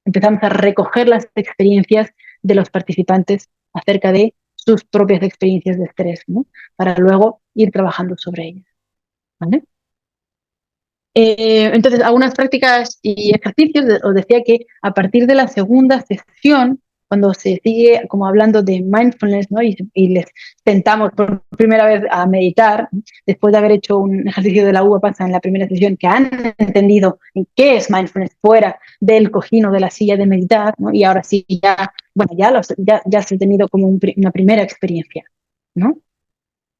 empezamos a recoger las experiencias de los participantes acerca de sus propias experiencias de estrés, ¿no?, para luego ir trabajando sobre ellas, ¿vale? Entonces, algunas prácticas y ejercicios, os decía que a partir de la segunda sesión, cuando se sigue como hablando de mindfulness, ¿no?, y les sentamos por primera vez a meditar, después de haber hecho un ejercicio de la uva pasa en la primera sesión, que han entendido en qué es mindfulness fuera del cojín o de la silla de meditar, ¿no?, y ahora sí, ya, bueno, ya se ha tenido como una primera experiencia, ¿no?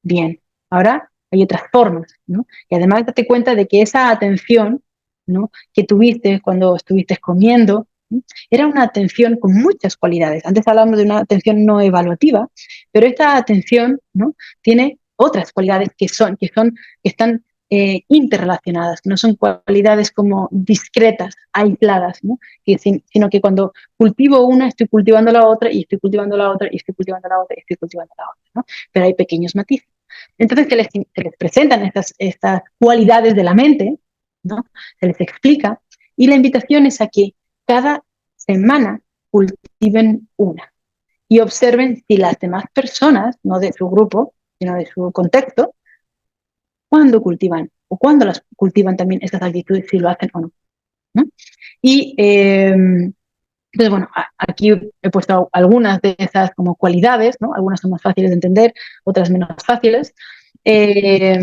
Bien, ahora hay otras formas, ¿no? Y además date cuenta de que esa atención, ¿no?, que tuviste cuando estuviste comiendo, ¿no?, era una atención con muchas cualidades. Antes hablábamos de una atención no evaluativa, pero esta atención, ¿no?, tiene otras cualidades que están interrelacionadas, no son cualidades como discretas, aisladas, ¿no?, sino que cuando cultivo una, estoy cultivando la otra, y estoy cultivando la otra, y estoy cultivando la otra, y estoy cultivando la otra, ¿no? Pero hay pequeños matices. Entonces se les presentan estas cualidades de la mente, ¿no?, se les explica, y la invitación es a que cada semana cultiven una y observen si las demás personas, no de su grupo, sino de su contexto, cuándo cultivan o cuándo las cultivan también estas actitudes, si lo hacen o no, ¿no? Y entonces, bueno, aquí he puesto algunas de esas como cualidades, ¿no? Algunas son más fáciles de entender, otras menos fáciles, eh,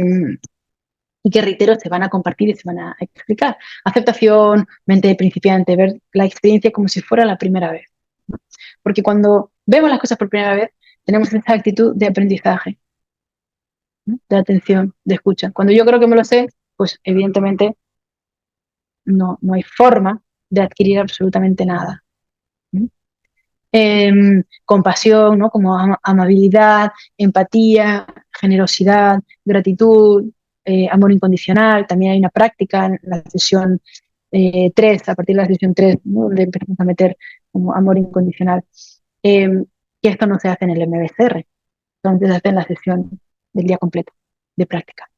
y que, reitero, se van a compartir y se van a explicar. Aceptación, mente de principiante, ver la experiencia como si fuera la primera vez, ¿no? Porque cuando vemos las cosas por primera vez, tenemos esa actitud de aprendizaje, ¿no?, de atención, de escucha. Cuando yo creo que me lo sé, pues evidentemente no hay forma de adquirir absolutamente nada, ¿no? Compasión, ¿no?, como amabilidad, empatía, generosidad, gratitud, amor incondicional. También hay una práctica en la sesión 3, a partir de la sesión 3, ¿no?, le empezamos a meter como amor incondicional, que esto no se hace en el MBCR, entonces se hace en la sesión del día completo de práctica.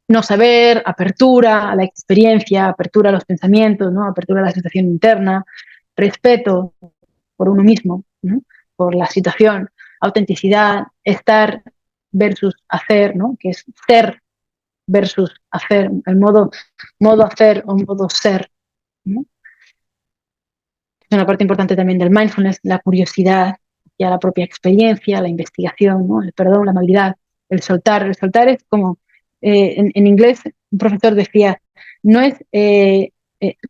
No saber, apertura a la experiencia, apertura a los pensamientos, ¿no?, apertura a la sensación interna, respeto por uno mismo, ¿no?, por la situación, autenticidad, estar versus hacer, ¿no?, que es ser versus hacer, el modo hacer o modo ser, ¿no? Es una parte importante también del mindfulness, la curiosidad y a la propia experiencia, la investigación, ¿no?, el perdón, la amabilidad, el soltar. El soltar es como, en inglés, un profesor decía, no es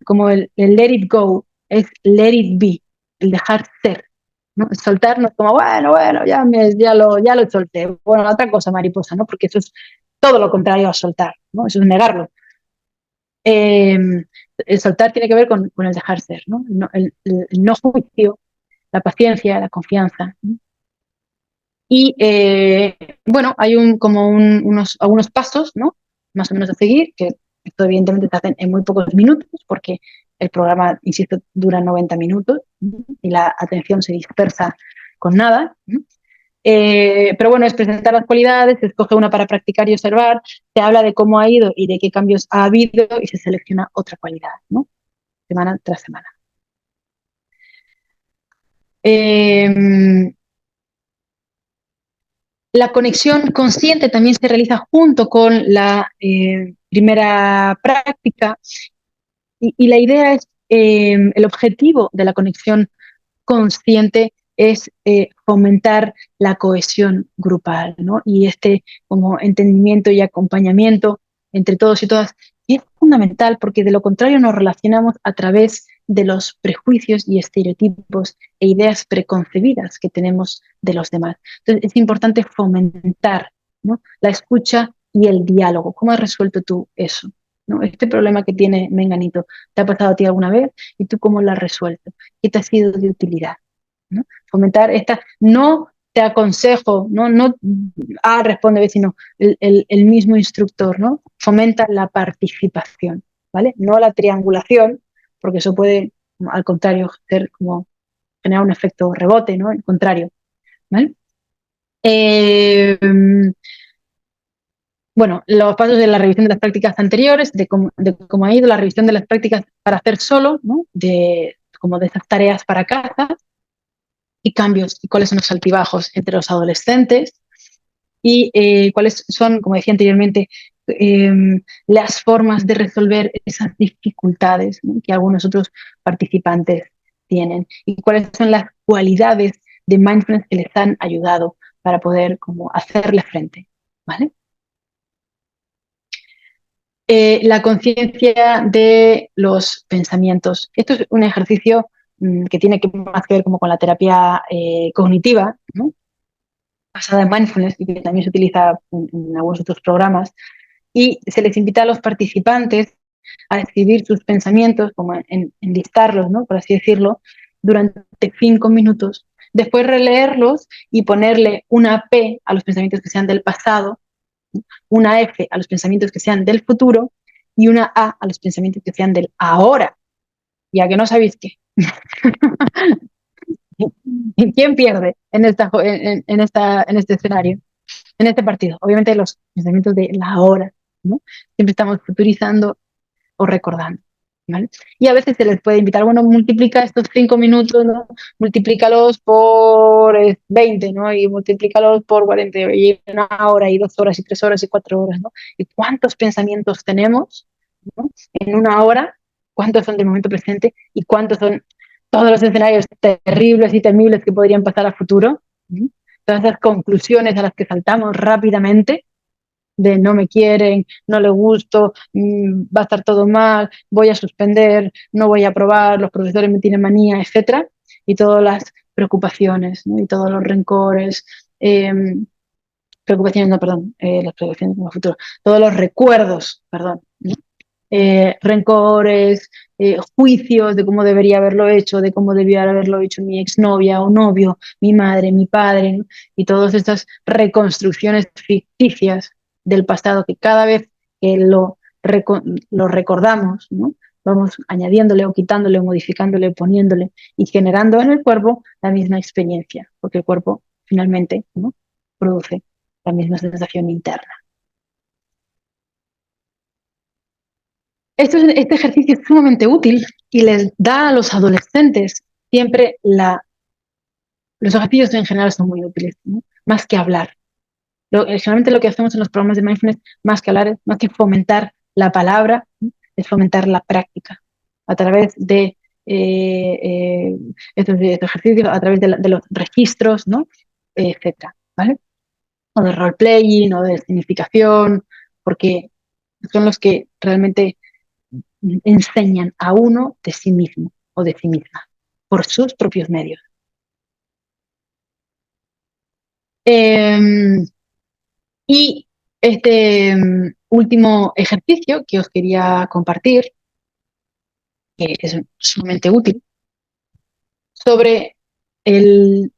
como el let it go, es let it be, el dejar ser, ¿no? El soltar no es como, bueno, ya lo solté. Bueno, otra cosa, mariposa, ¿no? Porque eso es todo lo contrario a soltar, ¿no? Eso es negarlo. Eh, el soltar tiene que ver con el dejar ser, ¿no? El no juicio, la paciencia, la confianza, ¿no? Y bueno, hay algunos pasos, ¿no?, más o menos a seguir, que esto evidentemente se hacen en muy pocos minutos, porque El programa, insisto, dura 90 minutos y la atención se dispersa con nada. Pero bueno, es presentar las cualidades, se escoge una para practicar y observar, se habla de cómo ha ido y de qué cambios ha habido y se selecciona otra cualidad, ¿no? Semana tras semana. Eh, la conexión consciente también se realiza junto con la primera práctica y la idea es, el objetivo de la conexión consciente es fomentar la cohesión grupal, ¿no? Y este como entendimiento y acompañamiento entre todos y todas es fundamental porque de lo contrario nos relacionamos a través de los prejuicios y estereotipos e ideas preconcebidas que tenemos de los demás. Entonces es importante fomentar, ¿no?, la escucha y el diálogo. ¿Cómo has resuelto tú eso? ¿No? Este problema que tiene Menganito, ¿te ha pasado a ti alguna vez? ¿Y tú cómo lo has resuelto? ¿Qué te ha sido de utilidad? ¿No? Fomentar esta, no te aconsejo, no responde, sino el mismo instructor, ¿no? Fomenta la participación, ¿vale? No la triangulación, porque eso puede, al contrario, ser como generar un efecto rebote, ¿no? El contrario, ¿vale? Eh, bueno, los pasos de la revisión de las prácticas anteriores, de cómo ha ido la revisión de las prácticas para hacer solo, ¿no? Como de esas tareas para casa, y cambios y cuáles son los altibajos entre los adolescentes y cuáles son, como decía anteriormente, eh, las formas de resolver esas dificultades, ¿no?, que algunos otros participantes tienen y cuáles son las cualidades de mindfulness que les han ayudado para poder como hacerle frente, ¿vale? La conciencia de los pensamientos. Esto es un ejercicio que tiene más que ver como con la terapia cognitiva, ¿no?, basada en mindfulness y que también se utiliza en algunos otros programas, y se les invita a los participantes a escribir sus pensamientos, como listarlos, ¿no?, por así decirlo, durante 5 minutos, después releerlos y ponerle una P a los pensamientos que sean del pasado, una F a los pensamientos que sean del futuro y una A los pensamientos que sean del ahora, ya que no sabéis qué. ¿Quién pierde en este escenario? En este partido, obviamente los pensamientos de la hora, ¿no? Siempre estamos futurizando o recordando, ¿vale? Y a veces se les puede invitar, bueno, multiplica estos 5 minutos, ¿no? Multiplícalos por 20, ¿no? Y multiplícalos por 40, y 1 hora, y 2 horas, y 3 horas, y 4 horas, ¿no? ¿Y cuántos pensamientos tenemos, ¿no?, en 1 hora? ¿Cuántos son del momento presente? ¿Y cuántos son todos los escenarios terribles y temibles que podrían pasar a futuro? ¿Mm? Todas esas conclusiones a las que saltamos rápidamente, de no me quieren, no le gusto, va a estar todo mal, voy a suspender, no voy a aprobar, los profesores me tienen manía, etcétera, y todas las preocupaciones, ¿no?, y todos los rencores, preocupaciones, no, perdón, las preocupaciones en el futuro, todos los recuerdos, perdón, ¿no?, rencores, juicios de cómo debería haberlo hecho, de cómo debía haberlo hecho mi exnovia o novio, mi madre, mi padre, ¿no?, y todas estas reconstrucciones ficticias del pasado que cada vez que lo recordamos, ¿no?, vamos añadiéndole o quitándole o modificándole, poniéndole y generando en el cuerpo la misma experiencia, porque el cuerpo finalmente, ¿no?, produce la misma sensación interna. Este ejercicio es sumamente útil y les da a los adolescentes siempre los ejercicios en general son muy útiles, ¿no?, más que hablar. Generalmente lo que hacemos en los programas de mindfulness, más que hablar, más que fomentar la palabra, ¿no?, es fomentar la práctica a través de estos ejercicios, a través de los registros, ¿no?, etcétera, ¿vale? O de role-playing o de significación, porque son los que realmente enseñan a uno de sí mismo o de sí misma por sus propios medios. Y este último ejercicio que os quería compartir, que es sumamente útil, sobre el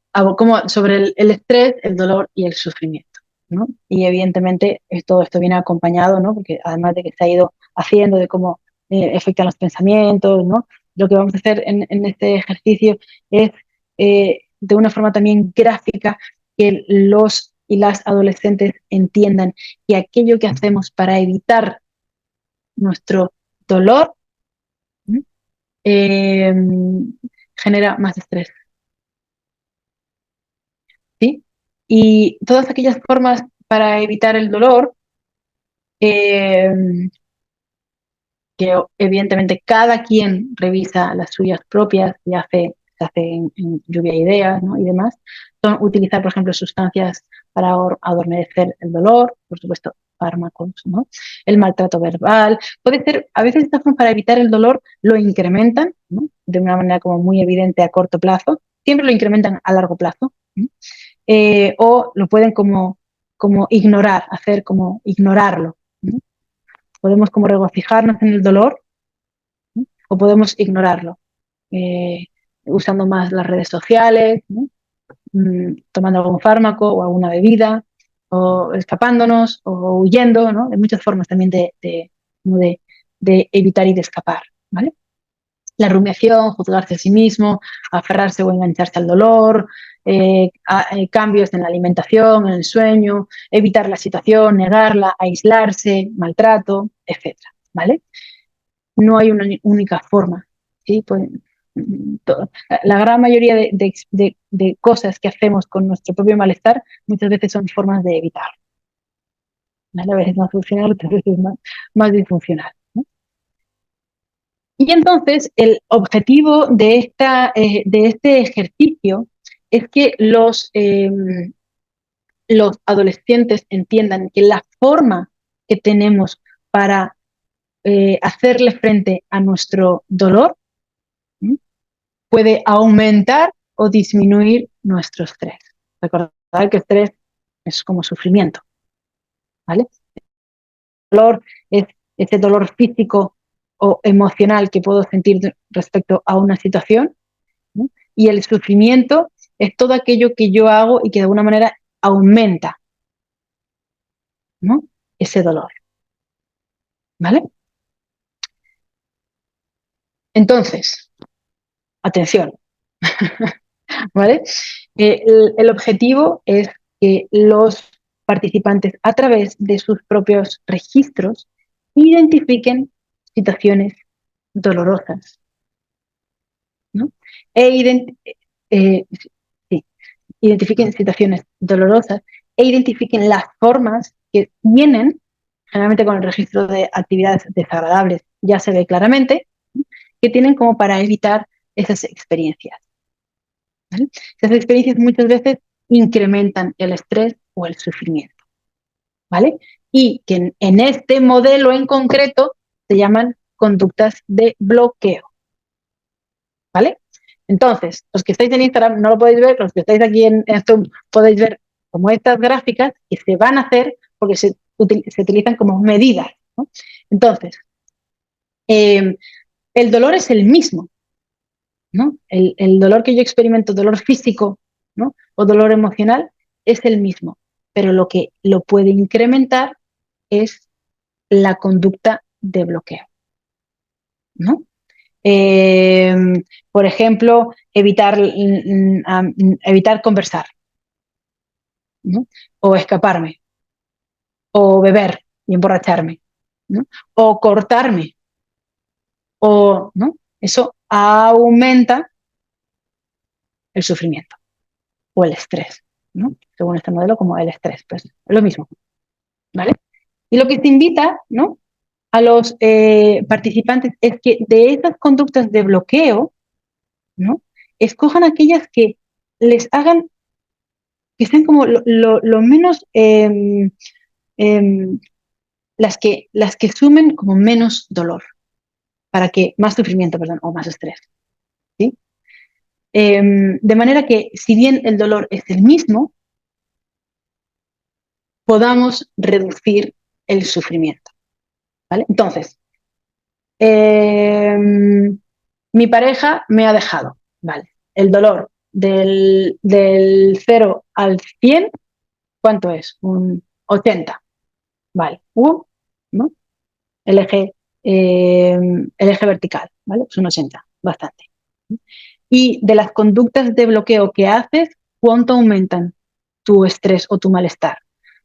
estrés, el dolor y el sufrimiento, ¿no? Y evidentemente todo esto viene acompañado, ¿no?, porque además de que se ha ido haciendo, de cómo afectan los pensamientos, ¿no? Lo que vamos a hacer en este ejercicio es, de una forma también gráfica, que los y las adolescentes entiendan que aquello que hacemos para evitar nuestro dolor, ¿no? eh, genera más estrés, ¿sí? Y todas aquellas formas para evitar el dolor, eh, que evidentemente cada quien revisa las suyas propias y se hace en lluvia de ideas, ¿no? Y demás, son utilizar, por ejemplo, sustancias para adormecer el dolor, por supuesto, fármacos, ¿no? El maltrato verbal, puede ser, a veces estas formas para evitar el dolor lo incrementan, ¿no? De una manera como muy evidente a corto plazo, siempre lo incrementan a largo plazo, ¿no? O lo pueden como ignorar, hacer como ignorarlo, ¿no? Podemos como regocijarnos en el dolor, ¿no? O podemos ignorarlo, eh, usando más las redes sociales, ¿no? Tomando algún fármaco o alguna bebida, o escapándonos, o huyendo, ¿no? Hay muchas formas también de evitar y de escapar, ¿vale? La rumiación, juzgarse a sí mismo, aferrarse o engancharse al dolor, cambios en la alimentación, en el sueño, evitar la situación, negarla, aislarse, maltrato, etcétera, ¿vale? No hay una única forma, ¿sí? Pues, la gran mayoría de cosas que hacemos con nuestro propio malestar muchas veces son formas de evitar, ¿vale? A veces más funcional, otras veces más disfuncional, ¿no? Y entonces el objetivo de este ejercicio es que los adolescentes entiendan que la forma que tenemos para hacerle frente a nuestro dolor, ¿sí? Puede aumentar o disminuir nuestro estrés. Recordad que estrés es como sufrimiento, ¿vale? El dolor es ese dolor físico o emocional que puedo sentir respecto a una situación, ¿no? Y el sufrimiento es todo aquello que yo hago y que de alguna manera aumenta, ¿no? Ese dolor, ¿vale? Entonces, atención, ¿vale? El objetivo es que los participantes, a través de sus propios registros, identifiquen situaciones dolorosas, ¿no? E eh, sí, identifiquen situaciones dolorosas e identifiquen las formas que tienen, generalmente con el registro de actividades desagradables ya se ve claramente, ¿no? Que tienen como para evitar esas experiencias, ¿vale? Esas experiencias muchas veces incrementan el estrés o el sufrimiento, ¿vale? Y que en este modelo en concreto se llaman conductas de bloqueo, ¿vale? Entonces, los que estáis en Instagram no lo podéis ver, los que estáis aquí en Zoom podéis ver como estas gráficas que se van a hacer porque se utilizan como medidas, ¿no? Entonces, eh, el dolor es el mismo, ¿no? El dolor que yo experimento, dolor físico, ¿no? O dolor emocional, es el mismo, pero lo que lo puede incrementar es la conducta de bloqueo, ¿no? Eh, por ejemplo, evitar conversar, ¿no? O escaparme, o beber y emborracharme, ¿no? O cortarme, o, ¿no? Eso aumenta el sufrimiento o el estrés, ¿no? Según este modelo, como el estrés, pues es lo mismo, ¿vale? Y lo que se invita, ¿no? A los participantes es que de esas conductas de bloqueo, ¿no? Escojan aquellas que les hagan, que sean como lo menos, eh, las que sumen como menos dolor, para que, más sufrimiento, perdón, o más estrés, ¿sí? De manera que, si bien el dolor es el mismo, podamos reducir el sufrimiento, ¿vale? Entonces, eh, mi pareja me ha dejado, ¿vale? El dolor del 0 al 100, ¿cuánto es? Un 80, ¿vale? ¿No? El eje el eje vertical, ¿vale? Pues un 80, bastante. Y de las conductas de bloqueo que haces, ¿cuánto aumentan tu estrés o tu malestar?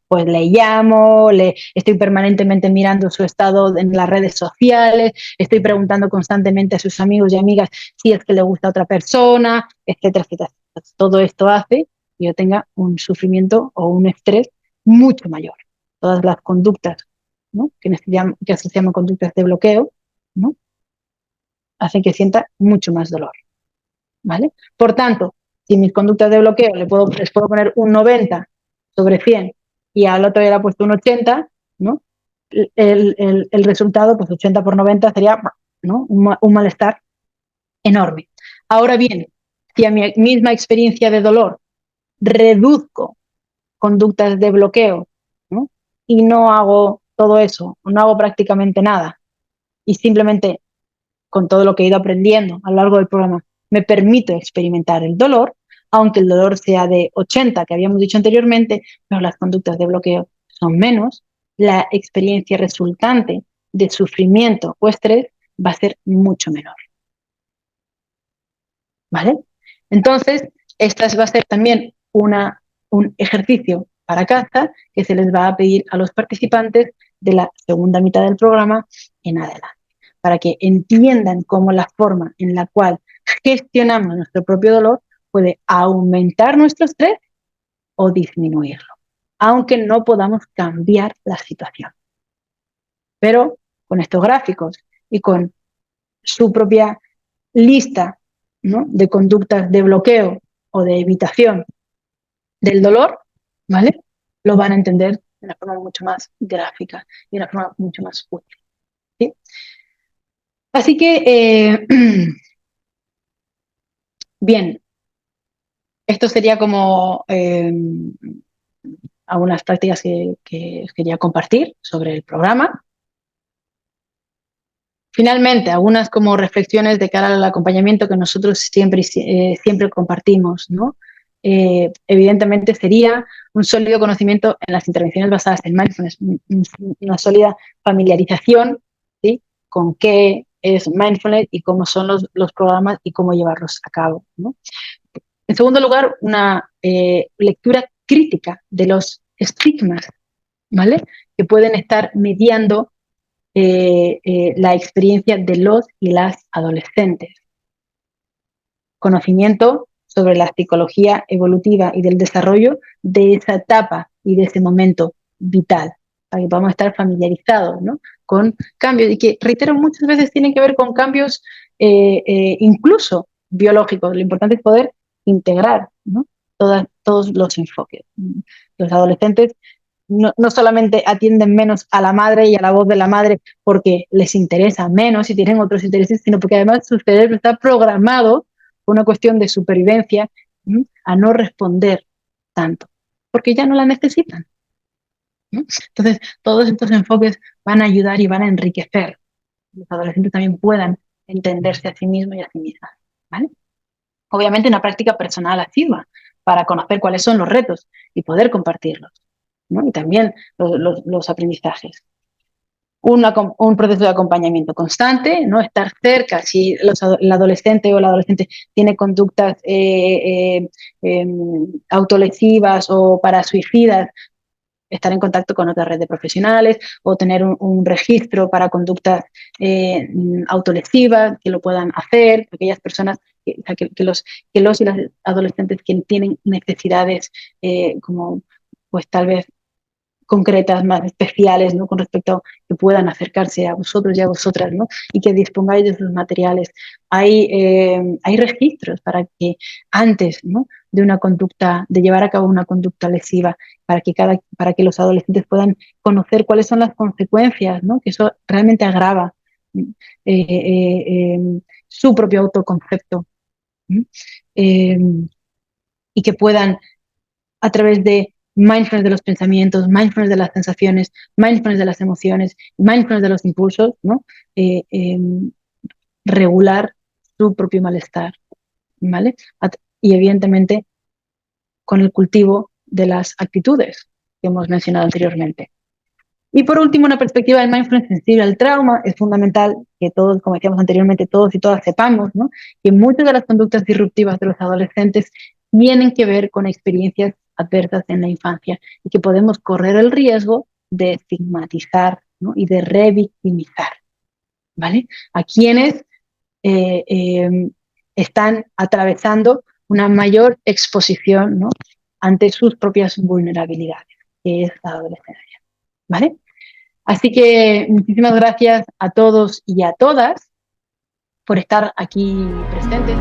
Pues le llamo, estoy permanentemente mirando su estado en las redes sociales, estoy preguntando constantemente a sus amigos y amigas si es que le gusta a otra persona, etcétera, etcétera. Todo esto hace que yo tenga un sufrimiento o un estrés mucho mayor. Todas las conductas, ¿no? que se llaman conductas de bloqueo, ¿no? Hacen que sienta mucho más dolor. ¿Vale? Por tanto, si mis conductas de bloqueo les puedo poner un 90 sobre 100 y al otro le he puesto un 80, ¿no? El resultado, pues 80 por 90 sería, ¿no? un malestar enorme. Ahora bien, si a mi misma experiencia de dolor reduzco conductas de bloqueo, ¿no? Y no hago todo eso, no hago prácticamente nada, y simplemente con todo lo que he ido aprendiendo a lo largo del programa, me permito experimentar el dolor, aunque el dolor sea de 80, que habíamos dicho anteriormente, pero las conductas de bloqueo son menos, la experiencia resultante de sufrimiento o estrés va a ser mucho menor. ¿Vale? Entonces, esta va a ser también un ejercicio para casa que se les va a pedir a los participantes de la segunda mitad del programa en adelante, para que entiendan cómo la forma en la cual gestionamos nuestro propio dolor puede aumentar nuestro estrés o disminuirlo, aunque no podamos cambiar la situación. Pero con estos gráficos y con su propia lista, ¿no? de conductas de bloqueo o de evitación del dolor, ¿vale? Lo van a entender de una forma mucho más gráfica y de una forma mucho más útil. ¿Sí? Así que, bien, esto sería como algunas prácticas que quería compartir sobre el programa. Finalmente, algunas como reflexiones de cara al acompañamiento que nosotros siempre compartimos, ¿no? Evidentemente sería un sólido conocimiento en las intervenciones basadas en mindfulness, una sólida familiarización, ¿sí? Con qué es mindfulness y cómo son los programas y cómo llevarlos a cabo, ¿no? En segundo lugar, una lectura crítica de los estigmas, ¿vale? Que pueden estar mediando la experiencia de los y las adolescentes. Conocimiento sobre la psicología evolutiva y del desarrollo de esa etapa y de ese momento vital, para que podamos estar familiarizados, ¿no? Con cambios, y que, reitero, muchas veces tienen que ver con cambios incluso biológicos. Lo importante es poder integrar, ¿no? Todos los enfoques. Los adolescentes no solamente atienden menos a la madre y a la voz de la madre porque les interesa menos y tienen otros intereses, sino porque además su cerebro está programado por una cuestión de supervivencia a no responder tanto, porque ya no la necesitan. Entonces, todos estos enfoques van a ayudar y van a enriquecer que los adolescentes también puedan entenderse a sí mismos y a sí mismas. ¿Vale? Obviamente una práctica personal asidua para conocer cuáles son los retos y poder compartirlos, ¿no? Y también los aprendizajes. Un proceso de acompañamiento constante, ¿no? Estar cerca, si el adolescente o la adolescente tiene conductas autolesivas o para suicidas, estar en contacto con otra red de profesionales o tener un registro para conductas autolesivas que lo puedan hacer, aquellas personas que los y las adolescentes que tienen necesidades como pues tal vez concretas, más especiales, ¿no? Con respecto a que puedan acercarse a vosotros y a vosotras, ¿no? Y que dispongáis de sus materiales. Hay registros para que antes, ¿no? de una conducta, de llevar a cabo una conducta lesiva, para que los adolescentes puedan conocer cuáles son las consecuencias, ¿no? Que eso realmente agrava su propio autoconcepto. Eh, y que puedan, a través de mindfulness de los pensamientos, mindfulness de las sensaciones, mindfulness de las emociones, mindfulness de los impulsos, ¿no? Eh, eh, regular su propio malestar, ¿vale? Y evidentemente con el cultivo de las actitudes que hemos mencionado anteriormente. Y por último, una perspectiva del mindfulness sensible al trauma. Es fundamental que todos, como decíamos anteriormente, todos y todas sepamos, ¿no?, que muchas de las conductas disruptivas de los adolescentes tienen que ver con experiencias adversas en la infancia y que podemos correr el riesgo de estigmatizar, ¿no?, y de revictimizar, ¿vale?, a quienes eh, eh, están atravesando una mayor exposición, ¿no?, ante sus propias vulnerabilidades, que es la adolescencia, ¿vale? Así que muchísimas gracias a todos y a todas por estar aquí presentes.